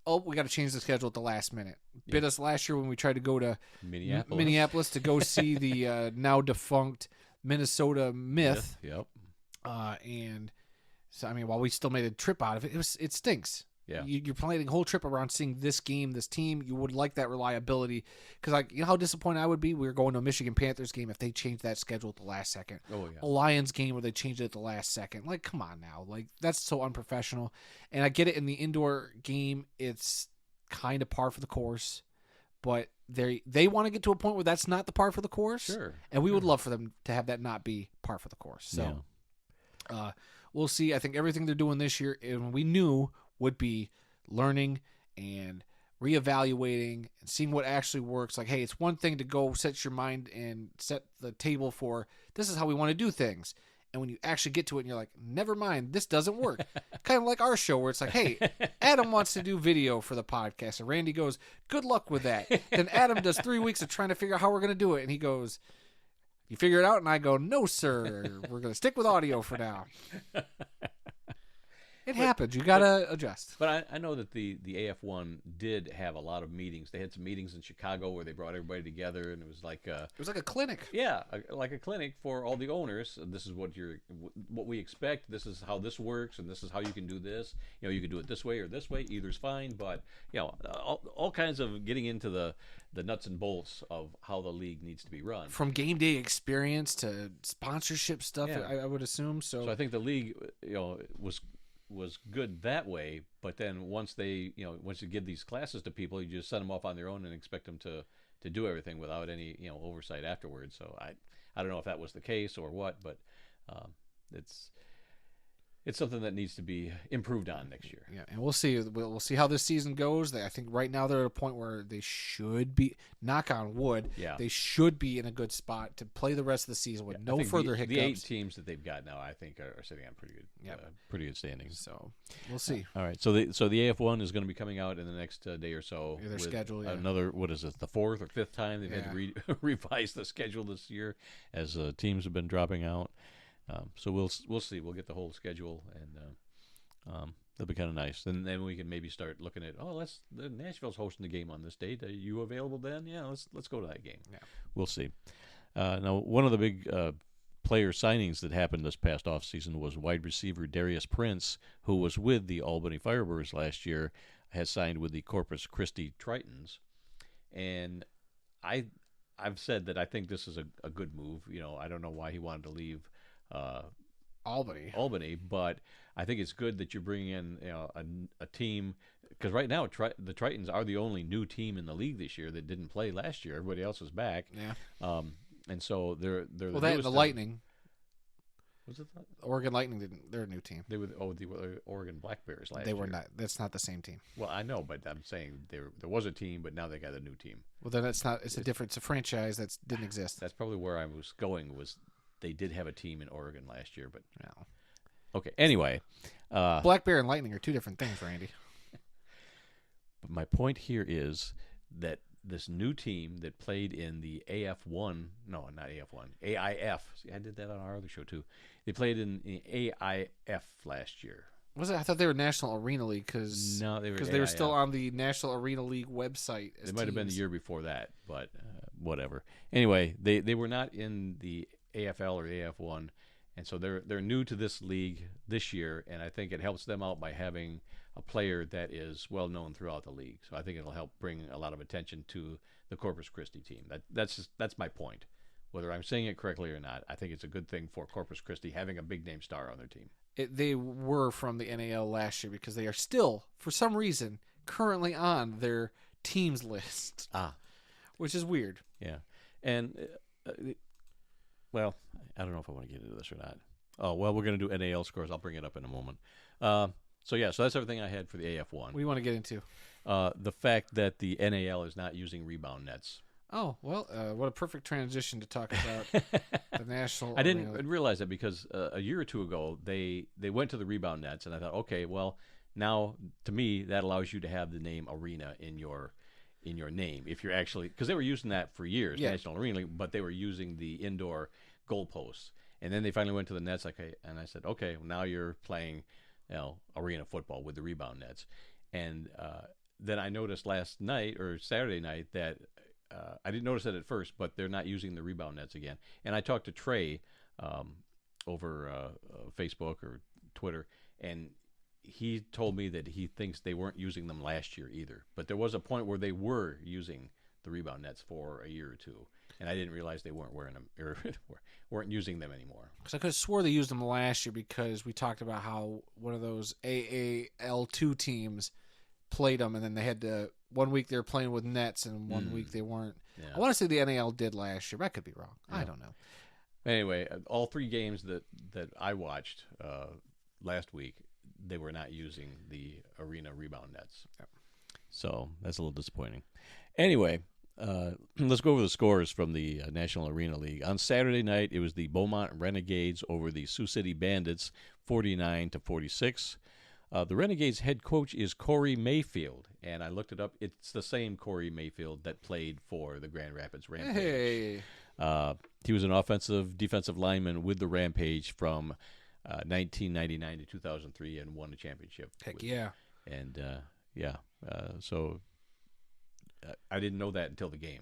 oh, we got to change the schedule at the last minute. Bit us last year when we tried to go to Minneapolis to go see the now defunct Minnesota Myth. Yep. And so, I mean, while we still made a trip out of it, it stinks. Yeah. You're planning a whole trip around seeing this game, this team. You would like that reliability, because, like, you know how disappointed I would be? We were going to a Michigan Panthers game if they changed that schedule at the last second. Oh, yeah. A Lions game where they changed it at the last second. Like, come on now. Like, that's so unprofessional. And I get it, in the indoor game, it's kind of par for the course, but they want to get to a point where that's not the par for the course. Sure. And we would love for them to have that not be par for the course. So we'll see. I think everything they're doing this year, and we knew, would be learning and reevaluating and seeing what actually works. Like, hey, it's one thing to go set your mind and set the table for, this is how we want to do things. And when you actually get to it and you're like, never mind, this doesn't work. Kind of like our show where it's like, hey, Adam wants to do video for the podcast. And Randy goes, good luck with that. Then Adam does 3 weeks of trying to figure out how we're going to do it. And he goes, you figure it out? And I go, no, sir. We're going to stick with audio for now. It happens. You got to adjust. But I know that the AF1 did have a lot of meetings. They had some meetings in Chicago where they brought everybody together, and it was like it was like a clinic. Yeah, like a clinic for all the owners. This is what we expect. This is how this works, and this is how you can do this. You can do it this way or this way. Either's fine, but all kinds of getting into the nuts and bolts of how the league needs to be run. From game day experience to sponsorship stuff, yeah. I would assume. So I think the league, was good that way, but then once you give these classes to people, you just send them off on their own and expect them to do everything without any oversight afterwards. So I don't know if that was the case or what, but it's something that needs to be improved on next year. Yeah, and we'll see. We'll see how this season goes. I think right now they're at a point where they should be, knock on wood, they should be in a good spot to play the rest of the season with no further hiccups. The 8 teams that they've got now, I think, are sitting on pretty good standings. So we'll see. All right. So the AF1 is going to be coming out in the next day or so. Their schedule. Yeah. Another, what is it, the 4th or 5th time they've had to revise the schedule this year as teams have been dropping out. So we'll see. We'll get the whole schedule, and that'll be kind of nice. And then we can maybe start looking at, Nashville's hosting the game on this date. Are you available then? Yeah, let's go to that game. Yeah, we'll see. Now, one of the big player signings that happened this past offseason was wide receiver Darius Prince, who was with the Albany Firebirds last year, has signed with the Corpus Christi Tritons, and I've said that I think this is a good move. I don't know why he wanted to leave Albany, but I think it's good that you're bringing in a team, because right now the Tritons are the only new team in the league this year that didn't play last year. Everybody else is back. Yeah. And so they're the Lightning. Was it Oregon Lightning didn't? They're a new team. They were the Oregon Black Bears last year. They were not. That's not the same team. Well, I know, but I'm saying there was a team, but now they got a new team. Well, then it's not. It's a different. It's a franchise that didn't exist. That's probably where I was going. Was they did have a team in Oregon last year, but no. Okay. Anyway, Black Bear and Lightning are two different things, Randy. but my point here is that this new team that played in the AF1, no, not AF1, AIF. See, I did that on our other show too. They played in the AIF last year. Was it? I thought they were National Arena League because No, they they were still on the National Arena League website. As It might have been the teams. year before that, but whatever. Anyway, they were not in the AFL or AF1, and so they're new to this league this year, and I think it helps them out by having a player that is well known throughout the league. So I think it'll help bring a lot of attention to the Corpus Christi team. That's my point. Whether I'm saying it correctly or not, I think it's a good thing for Corpus Christi having a big name star on their team. They were from the NAL last year because they are still, for some reason, currently on their teams list. Which is weird. Yeah. And, well, I don't know if I want to get into this or not. Oh, well, we're going to do NAL scores. I'll bring it up in a moment. So that's everything I had for the AF1. What do you want to get into? The fact that the NAL is not using rebound nets. Oh, well, what a perfect transition to talk about the National I Arena didn't realize that because a year or two ago, they went to the rebound nets, and I thought, okay, well, now, to me, that allows you to have the name Arena in your name. If you're actually, because they were using that for years, Yeah. National Arena League, but they were using the indoor goalposts. And then they finally went to the nets, and I said, okay, well, now you're playing, arena football with the rebound nets. And then I noticed last night or Saturday night that I didn't notice it at first, but they're not using the rebound nets again. And I talked to Trey over Facebook or Twitter, and he told me that he thinks they weren't using them last year either. But there was a point where they were using the rebound nets for a year or two, and I didn't realize they weren't wearing them or weren't using them anymore. Because I could have swore they used them last year because we talked about how one of those AAL2 teams played them, and then they had to, 1 week they were playing with nets, and 1 week they weren't. Yeah. I want to say the NAL did last year, but I could be wrong. Yeah. I don't know. Anyway, all three games that I watched last week, they were not using the arena rebound nets. Yep. So that's a little disappointing. Anyway, let's go over the scores from the National Arena League. On Saturday night, it was the Beaumont Renegades over the Sioux City Bandits, 49-46. The Renegades head coach is Corey Mayfield, and I looked it up. It's the same Corey Mayfield that played for the Grand Rapids Rampage. Hey. He was an defensive lineman with the Rampage from 1999 to 2003 and won a championship. Heck yeah. And, so I didn't know that until the game.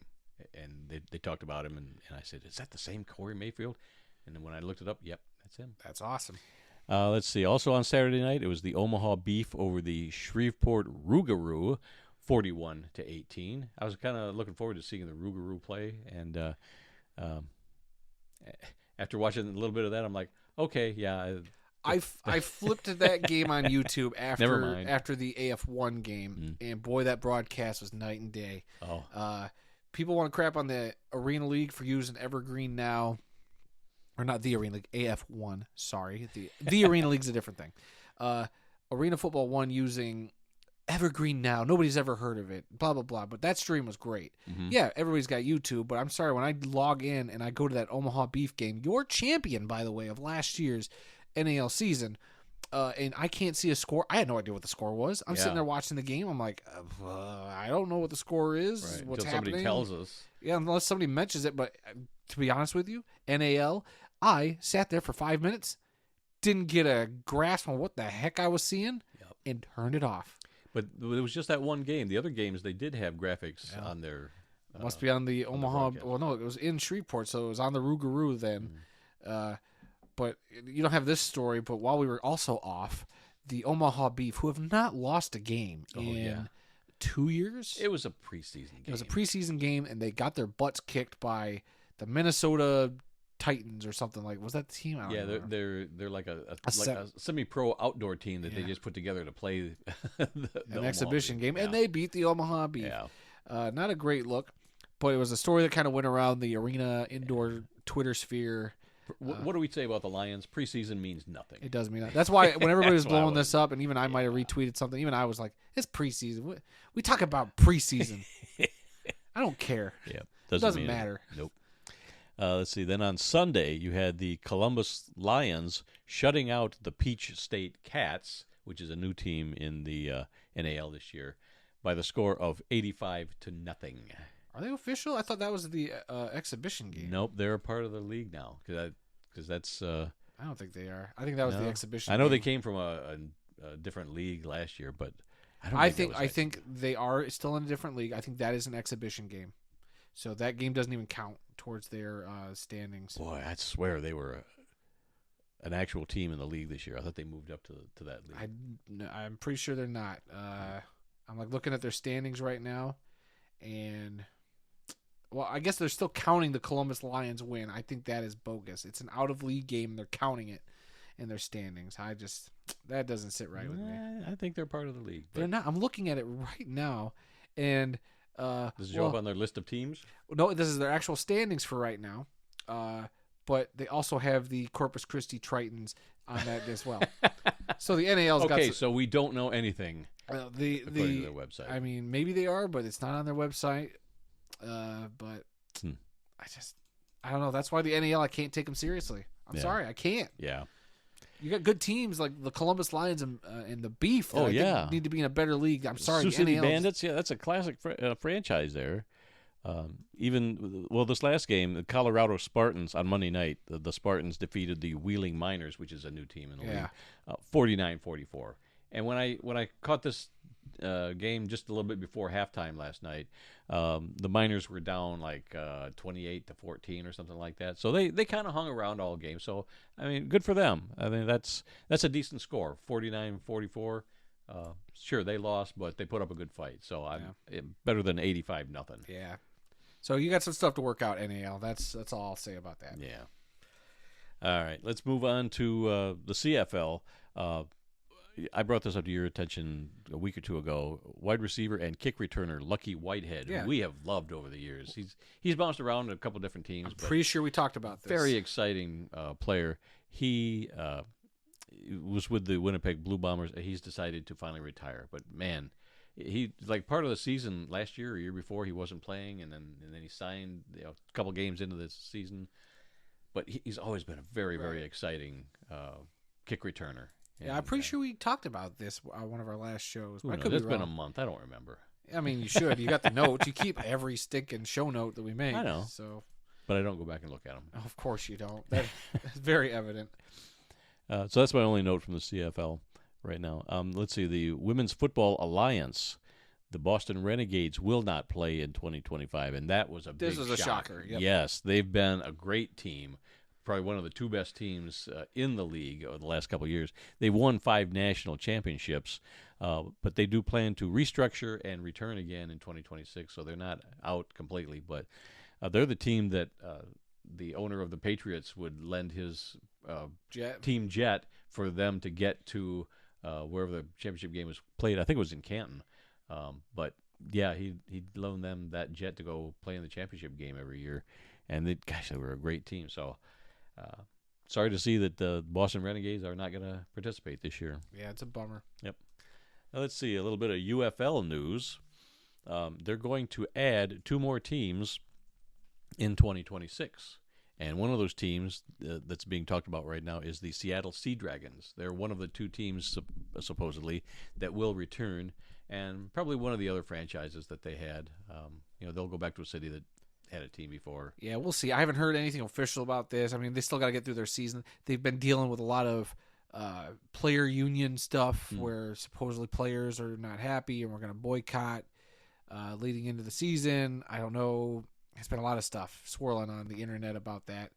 And they talked about him, and I said, is that the same Corey Mayfield? And then when I looked it up, yep, that's him. That's awesome. Let's see. Also on Saturday night, it was the Omaha Beef over the Shreveport Rougarou, 41-18. I was kind of looking forward to seeing the Rougarou play, and after watching a little bit of that, I'm like, okay, yeah. I flipped to that game on YouTube Never mind. after the AF1 game, and boy, that broadcast was night and day. Oh. People want to crap on the Arena League for using Evergreen now. Or not the Arena League, AF1, sorry. The Arena League's a different thing. Arena Football 1 using Evergreen now. Nobody's ever heard of it, blah, blah, blah. But that stream was great. Mm-hmm. Yeah, everybody's got YouTube, but I'm sorry, when I log in and I go to that Omaha Beef game, your champion, by the way, of last year's NAL season, and I can't see a score. I had no idea what the score was. I'm sitting there watching the game. I'm like, I don't know what the score is, Right. what's Until happening. somebody tells us. Yeah, unless somebody mentions it. But to be honest with you, NAL, I sat there for 5 minutes, didn't get a grasp on what the heck I was seeing, and turned it off. But it was just that one game. The other games, they did have graphics on their... It must be on the Omaha. broadcast. Well, no, it was in Shreveport, so it was on the Rougarou then. But you don't have this story. But while we were also off, the Omaha Beef, who have not lost a game in 2 years. It was a preseason game. It was a preseason game, and they got their butts kicked by the Minnesota Titans or something like. Was that the team? I don't remember. They're like a semi-pro outdoor team that they just put together to play an exhibition game, and they beat the Omaha Beef. Yeah. Not a great look, but it was a story that kind of went around the arena indoor Twitter sphere. What do we say about the Lions? Preseason means nothing. It does mean that. That's why when everybody was That's why blowing this up, and even I might have retweeted something, even I was like, it's preseason. We talk about preseason. I don't care. Yeah, Doesn't mean matter. Nope. Let's see. Then on Sunday, you had the Columbus Lions shutting out the Peach State Cats, which is a new team in the NAL this year, by the score of 85-0. Are they official? I thought that was the exhibition game. Nope, they're a part of the league now because that's. I don't think they are. I think that was the exhibition. I know game. they came from a different league last year, but I think they are still in a different league. I think that is an exhibition game, so that game doesn't even count towards their standings. Boy, I swear they were an actual team in the league this year. I thought they moved up to that league. I'm pretty sure they're not. I'm like looking at their standings right now, and well, I guess they're still counting the Columbus Lions win. I think that is bogus. It's an out of league game, and they're counting it in their standings. That doesn't sit right with me. I think they're part of the league. They're not. I'm looking at it right now, and does it show up on their list of teams? No, this is their actual standings for right now. But they also have the Corpus Christi Tritons on that as well. So the NAL's got. Okay, so we don't know anything. According to their website. I mean, maybe they are, but it's not on their website. But I don't know. That's why the NAL, I can't take them seriously. I'm sorry, I can't. Yeah. You got good teams like the Columbus Lions and the Beef. That think need to be in a better league. I'm sorry, Sioux the City NAL Bandits. Yeah, that's a classic franchise there. This last game, the Colorado Spartans on Monday night, the Spartans defeated the Wheeling Miners, which is a new team in the league, 49-44. And when I caught this game just a little bit before halftime last night, the Miners were down like 28-14 or something like that. So they kind of hung around all game. So I mean, good for them. I mean that's a decent score, 49-44. Sure, they lost, but they put up a good fight. So better than 85-0. Yeah. So you got some stuff to work out, NAL. That's all I'll say about that. Yeah. All right, let's move on to the CFL. I brought this up to your attention a week or two ago. Wide receiver and kick returner Lucky Whitehead, who we have loved over the years. He's bounced around a couple different teams. I'm pretty sure we talked about this. Very exciting player. He was with the Winnipeg Blue Bombers. He's decided to finally retire. But man, he like part of the season last year or year before he wasn't playing, and then he signed a couple games into the season. But he's always been a very very exciting kick returner. Yeah, I'm pretty sure we talked about this on one of our last shows. It's been a month. I don't remember. I mean, you should. You got the notes. You keep every stinking show note that we make. I know. So, but I don't go back and look at them. Of course you don't. That's very evident. So that's my only note from the CFL right now. Let's see. The Women's Football Alliance, the Boston Renegades will not play in 2025, and that was This was a shocker. Yep. Yes, they've been a great team. Probably one of the two best teams in the league over the last couple of years. They won 5 national championships, but they do plan to restructure and return again in 2026, so they're not out completely. But they're the team that the owner of the Patriots would lend his team jet for them to get to wherever the championship game was played. I think it was in Canton. But, yeah, he'd loan them that jet to go play in the championship game every year. And, they were a great team, so... sorry to see that the Boston Renegades are not going to participate this year. Yeah, it's a bummer. Yep. Now let's see a little bit of UFL news. They're going to add 2 more teams in 2026. And one of those teams that's being talked about right now is the Seattle Sea Dragons. They're one of the 2 teams, supposedly, that will return, and probably one of the other franchises that they had. They'll go back to a city that had a team before. Yeah, we'll see. I haven't heard anything official about this. I mean, they still got to get through their season. They've been dealing with a lot of player union stuff where supposedly players are not happy and we're going to boycott leading into the season. I don't know. There's been a lot of stuff swirling on the internet about that.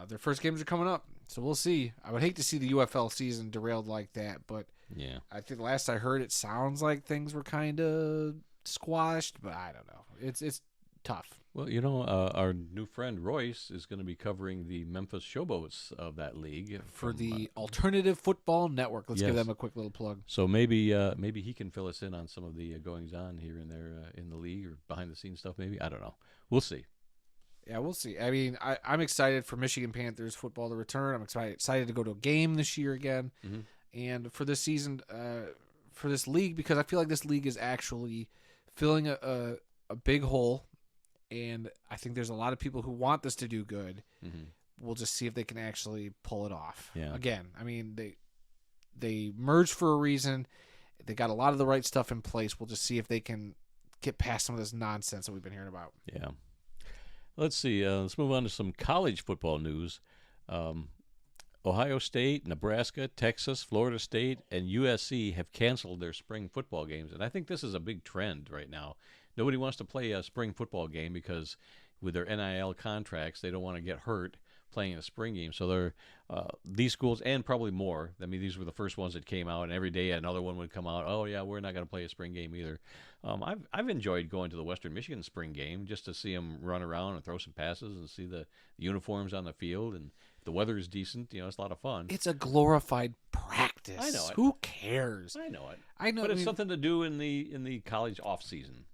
Their first games are coming up, so we'll see. I would hate to see the UFL season derailed like that, but yeah, I think last I heard it sounds like things were kind of squashed, but I don't know. It's tough. Well, our new friend Royce is going to be covering the Memphis Showboats of that league for the Alternative Football Network. Let's give them a quick little plug. So maybe he can fill us in on some of the goings on here and there in the league or behind the scenes stuff. Maybe I don't know. We'll see. Yeah, we'll see. I mean, I'm excited for Michigan Panthers football to return. I'm excited to go to a game this year again, and for this season, for this league, because I feel like this league is actually filling a big hole. and I think there's a lot of people who want this to do good. Mm-hmm. We'll just see if they can actually pull it off. Yeah. Again, I mean, they merged for a reason. They got a lot of the right stuff in place. We'll just see if they can get past some of this nonsense that we've been hearing about. Yeah. Let's see. Let's move on to some college football news. Ohio State, Nebraska, Texas, Florida State, and USC have canceled their spring football games. And I think this is a big trend right now. Nobody wants to play a spring football game because with their NIL contracts, they don't want to get hurt playing a spring game. So they're these schools, and probably more. I mean, these were the first ones that came out, and every day another one would come out. Oh yeah, we're not going to play a spring game either. I've enjoyed going to the Western Michigan spring game just to see them run around and throw some passes and see the uniforms on the field, and if the weather is decent. It's a lot of fun. It's a glorified practice. I know it. Who cares? I know it. I know, but I it's mean, something to do in the college off season.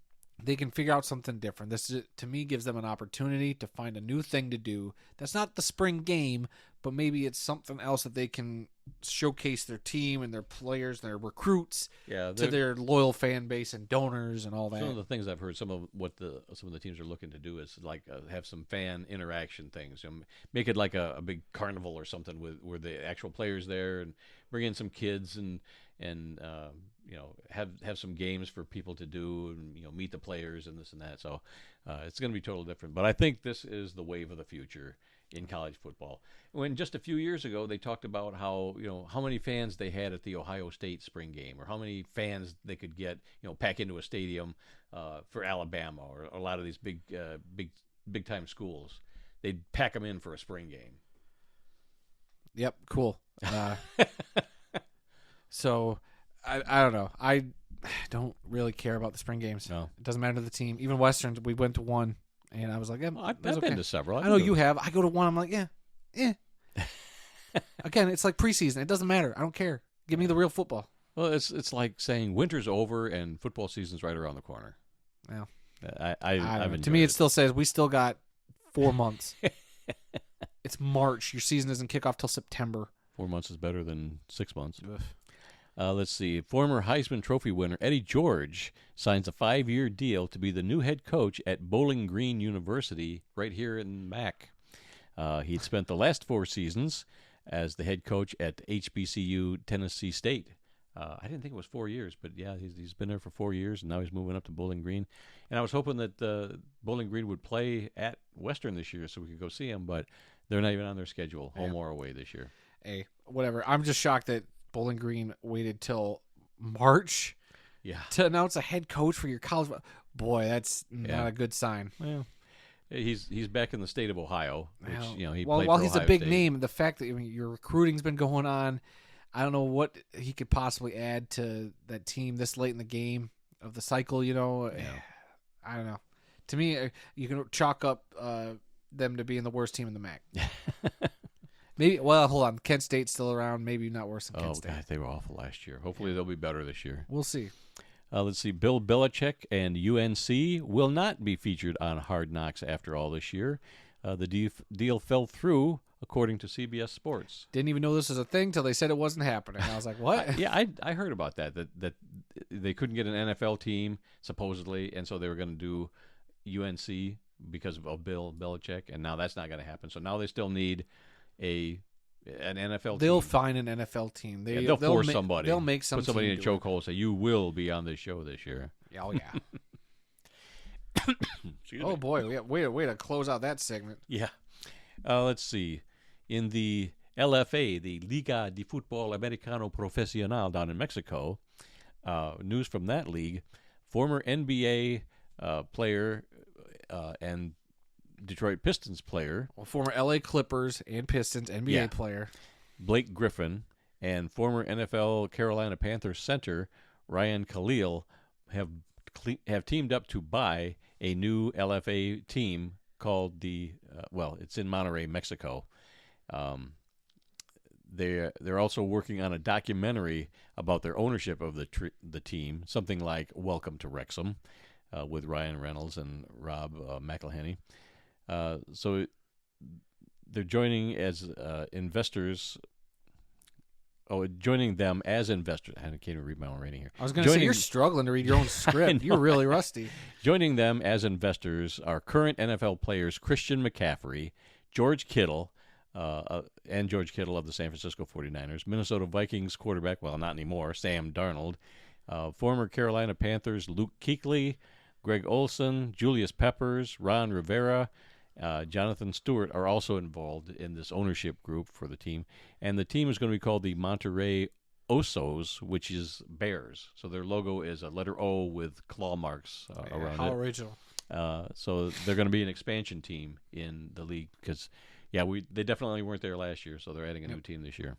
They can figure out something different. This, to me, gives them an opportunity to find a new thing to do. That's not the spring game, but maybe it's something else that they can showcase their team and their players, their recruits, to their loyal fan base and donors and all that. Some of the things I've heard, some of the teams are looking to do is like have some fan interaction things. Make it like a big carnival or something where the actual players there, and bring in some kids and have some games for people to do, and meet the players and this and that. So it's going to be totally different. But I think this is the wave of the future in college football. When just a few years ago they talked about how many fans they had at the Ohio State spring game, or how many fans they could get pack into a stadium for Alabama or a lot of these big time schools. They'd pack them in for a spring game. Yep, cool. So I don't know. I don't really care about the spring games. No, it doesn't matter to the team. Even Westerns, we went to one, and I was like, I've been to several. I know you have. I go to one. I'm like, yeah. Again, it's like preseason. It doesn't matter. I don't care. Give me the real football. Well, it's like saying winter's over and football season's right around the corner. Yeah. To me, it still says we still got 4 months. It's March. Your season doesn't kick off till September. 4 months is better than 6 months. Let's see. Former Heisman Trophy winner Eddie George signs a 5-year deal to be the new head coach at Bowling Green University right here in Mac. He'd spent the last 4 seasons as the head coach at HBCU Tennessee State. I didn't think it was 4 years, but yeah, he's been there for 4 years, and now he's moving up to Bowling Green. And I was hoping that Bowling Green would play at Western this year so we could go see him, but they're not even on their schedule, home or away this year. Hey, whatever. I'm just shocked that Bowling Green waited till March to announce a head coach for your college. Boy, that's not a good sign. Well, he's back in the state of Ohio, which he played while for he's Ohio a big State. name, the fact that your recruiting's been going on, I don't know what he could possibly add to that team this late in the game of the cycle. I don't know. To me, you can chalk up them to being the worst team in the MAC. Maybe. Well, hold on. Kent State's still around. Maybe not worse than Kent State. God, they were awful last year. Hopefully they'll be better this year. We'll see. Let's see. Bill Belichick and UNC will not be featured on Hard Knocks after all this year. The deal fell through, according to CBS Sports. Didn't even know this was a thing till they said it wasn't happening. I was like, what? I heard about that they couldn't get an NFL team, supposedly, and so they were going to do UNC because of Bill Belichick, and now that's not going to happen. So now they still need an NFL They'll team. find an NFL team. They'll force somebody. They'll make some put somebody in a team do it. chokehold and say, you will be on this show this year. Oh, yeah. Excuse Oh, me. boy. Way to close out that segment. Yeah. Let's see. In the LFA, the Liga de Fútbol Americano Profesional down in Mexico, news from that league, former NBA player and Detroit Pistons player, Former LA Clippers and Pistons NBA player Blake Griffin, and former NFL Carolina Panthers center Ryan Khalil have teamed up to buy a new LFA team called it's in Monterrey, Mexico. They're also working on a documentary about their ownership of the team, something like Welcome to Wrexham, with Ryan Reynolds and Rob McElhenney. So they're joining as investors joining them as investors. I can't even read my own writing here. I was going to say, you're struggling to read your own script. You're really rusty. Joining them as investors are current NFL players Christian McCaffrey, George Kittle, and George Kittle of the San Francisco 49ers, Minnesota Vikings quarterback, well, not anymore, Sam Darnold, former Carolina Panthers Luke Kuechly, Greg Olson, Julius Peppers, Ron Rivera, Jonathan Stewart are also involved in this ownership group for the team. And the team is going to be called the Monterey Osos, which is bears. So their logo is a letter O with claw marks around it. How original. So they're going to be an expansion team in the league because, they definitely weren't there last year, so they're adding a new team this year.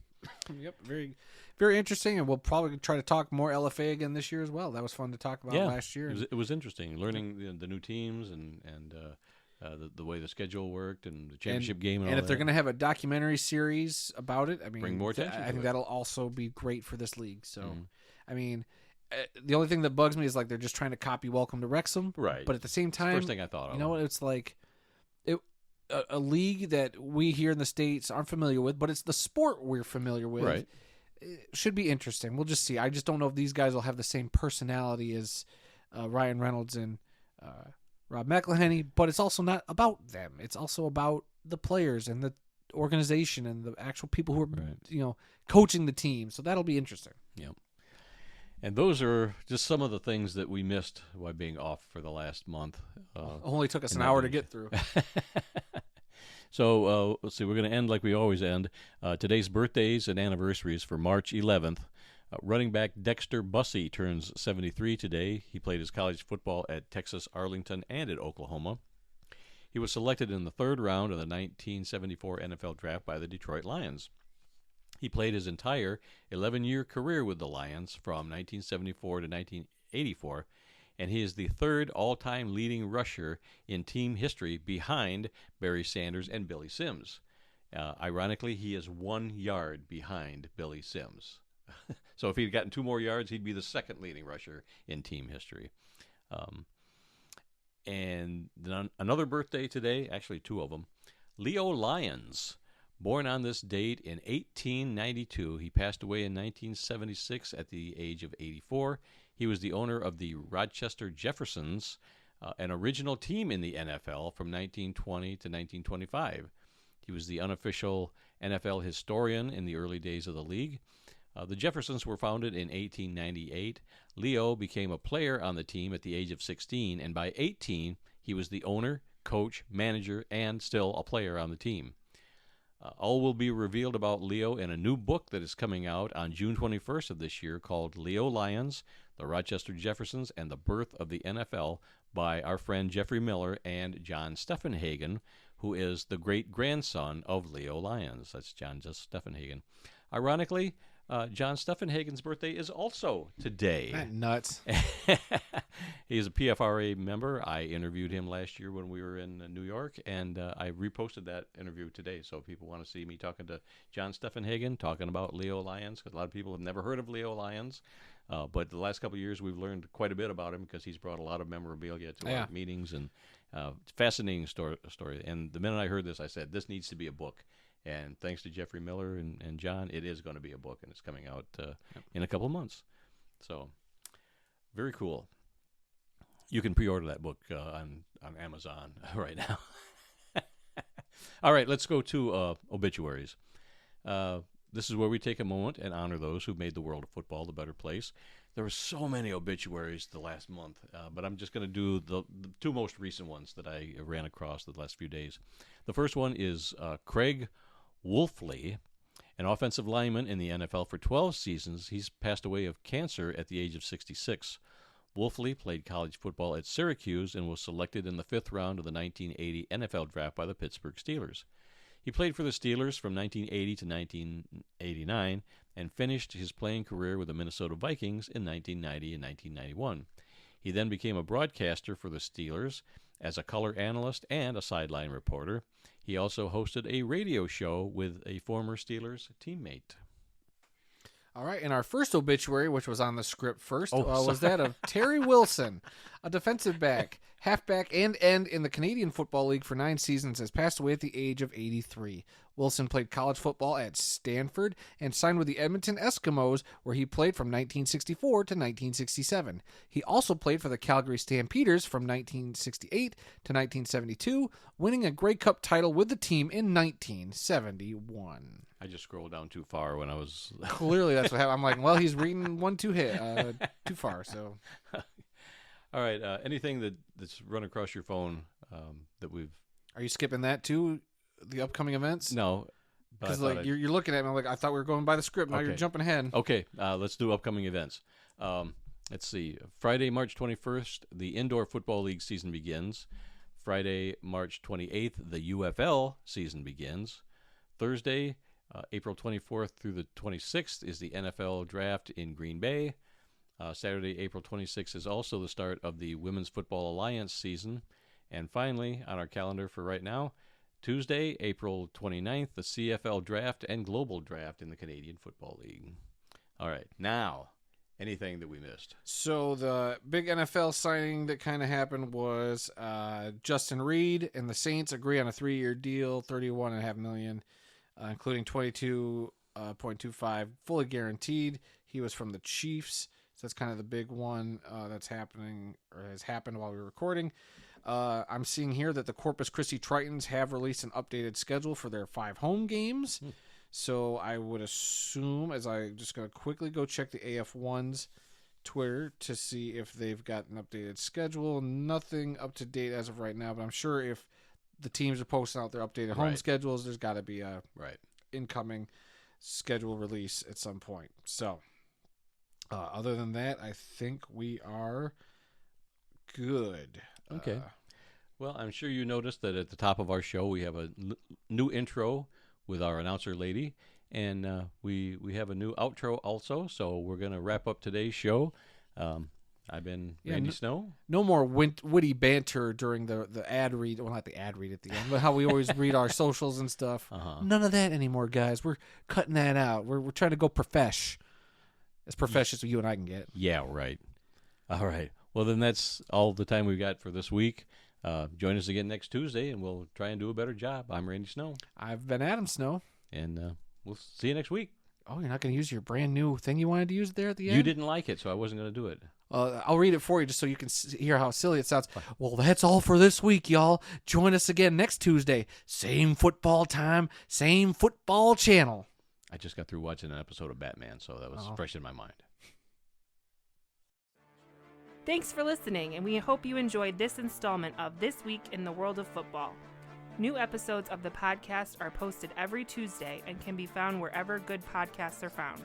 Yep, very, very interesting, and we'll probably try to talk more LFA again this year as well. That was fun to talk about last year. It was interesting learning the new teams and the way the schedule worked and the championship game and all if they're going to have a documentary series about it, I mean, bring more attention. I think that'll also be great for this league. So, I mean, the only thing that bugs me is like they're just trying to copy Welcome to Wrexham, right? But at the same time, first thing I thought of. You know what? It's like a league that we here in the States aren't familiar with, but it's the sport we're familiar with. Right. It should be interesting. We'll just see. I just don't know if these guys will have the same personality as Ryan Reynolds and Rob McElhenney, but it's also not about them. It's also about the players and the organization and the actual people who are, coaching the team. So that'll be interesting. Yep. And those are just some of the things that we missed by being off for the last month. Only took us an hour to get through. So let's see. We're going to end like we always end. Today's birthdays and anniversaries for March 11th. Running back Dexter Bussey turns 73 today. He played his college football at Texas, Arlington, and at Oklahoma. He was selected in the third round of the 1974 NFL Draft by the Detroit Lions. He played his entire 11-year career with the Lions from 1974 to 1984, and he is the third all-time leading rusher in team history behind Barry Sanders and Billy Sims. Ironically, he is 1 yard behind Billy Sims. So if he'd gotten 2 more yards, he'd be the second leading rusher in team history. And then another birthday today, actually 2 of them, Leo Lyons. Born on this date in 1892, he passed away in 1976 at the age of 84. He was the owner of the Rochester Jeffersons, an original team in the NFL from 1920 to 1925. He was the unofficial NFL historian in the early days of the league. The Jeffersons were founded in 1898. Leo became a player on the team at the age of 16, and by 18, he was the owner, coach, manager, and still a player on the team. All will be revealed about Leo in a new book that is coming out on June 21st of this year called Leo Lyons, The Rochester Jeffersons, and the Birth of the NFL by our friend Jeffrey Miller and John Steffenhagen, who is the great-grandson of Leo Lyons. That's John Steffenhagen. Ironically, John Steffenhagen's birthday is also today. That nuts. He is a PFRA member. I interviewed him last year when we were in New York, and I reposted that interview today. So if people want to see me talking to John Steffenhagen, talking about Leo Lyons, because a lot of people have never heard of Leo Lyons. But the last couple of years, we've learned quite a bit about him because he's brought a lot of memorabilia to our meetings, and fascinating story. And the minute I heard this, I said, this needs to be a book. And thanks to Jeffrey Miller and John, it is going to be a book, and it's coming out in a couple of months. So, very cool. You can pre-order that book on Amazon right now. All right, let's go to obituaries. This is where we take a moment and honor those who made the world of football the better place. There were so many obituaries the last month, but I'm just going to do the 2 most recent ones that I ran across the last few days. The first one is Craig Wolfley, an offensive lineman in the NFL for 12 seasons. He's passed away of cancer at the age of 66. Wolfley played college football at Syracuse and was selected in the 5th round of the 1980 NFL Draft by the Pittsburgh Steelers. He played for the Steelers from 1980 to 1989 and finished his playing career with the Minnesota Vikings in 1990 and 1991. He then became a broadcaster for the Steelers as a color analyst and a sideline reporter. He also hosted a radio show with a former Steelers teammate. All right, and our first obituary, which was on the script first, was that of Terry Wilson, a defensive back, halfback, and end in the Canadian Football League for 9 seasons, has passed away at the age of 83. Wilson played college football at Stanford and signed with the Edmonton Eskimos, where he played from 1964 to 1967. He also played for the Calgary Stampeders from 1968 to 1972, winning a Grey Cup title with the team in 1971. I just scrolled down too far when I was... Clearly that's what happened. I'm like, well, he's reading too far, so... All right, anything that's run across your phone that we've... Are you skipping that too? The upcoming events? No. Because you're looking at me like, I thought we were going by the script. Now Okay. you're jumping ahead. Okay, let's do upcoming events. Let's see. Friday, March 21st, the Indoor Football League season begins. Friday, March 28th, the UFL season begins. Thursday, April 24th through the 26th is the NFL Draft in Green Bay. Saturday, April 26th is also the start of the Women's Football Alliance season. And finally, on our calendar for right now, Tuesday, April 29th, the CFL Draft and Global Draft in the Canadian Football League. All right, now, anything that we missed? So the big NFL signing that kind of happened was Justin Reed and the Saints agree on a 3-year deal, $31.5 million, including $22.25 fully guaranteed. He was from the Chiefs, so that's kind of the big one that's happening or has happened while we were recording. I'm seeing here that the Corpus Christi Tritons have released an updated schedule for their 5 home games. So I would assume, as I just going to quickly go check the AF1's Twitter to see if they've got an updated schedule. Nothing up to date as of right now, but I'm sure if the teams are posting out their updated home schedules, there's got to be a incoming schedule release at some point. So other than that, I think we are good. Okay. Well, I'm sure you noticed that at the top of our show we have a new intro with our announcer lady, and we have a new outro also. So we're going to wrap up today's show. I've been Randy Snow. No more witty banter during the ad read. Well, not the ad read at the end, but how we always read our socials and stuff. None of that anymore, guys. We're cutting that out. We're trying to go as profesh as you and I can get. Yeah, right. All right. Well, then that's all the time we've got for this week. Join us again next Tuesday, and we'll try and do a better job. I'm Randy Snow. I've been Adam Snow. And we'll see you next week. Oh, you're not going to use your brand new thing you wanted to use there at the end? You didn't like it, so I wasn't going to do it. I'll read it for you just so you can hear how silly it sounds. Well, that's all for this week, y'all. Join us again next Tuesday. Same football time, same football channel. I just got through watching an episode of Batman, so that was fresh in my mind. Thanks for listening, and we hope you enjoyed this installment of This Week in the World of Football. New episodes of the podcast are posted every Tuesday and can be found wherever good podcasts are found.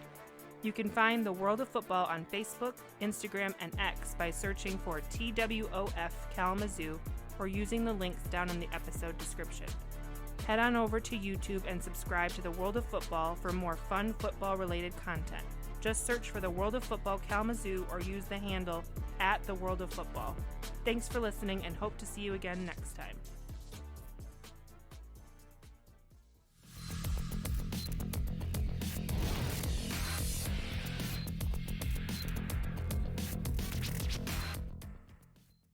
You can find the World of Football on Facebook, Instagram, and X by searching for TWOF Kalamazoo or using the links down in the episode description. Head on over to YouTube and subscribe to the World of Football for more fun football-related content. Just search for the World of Football Kalamazoo or use the handle @the World of Football. Thanks for listening and hope to see you again next time.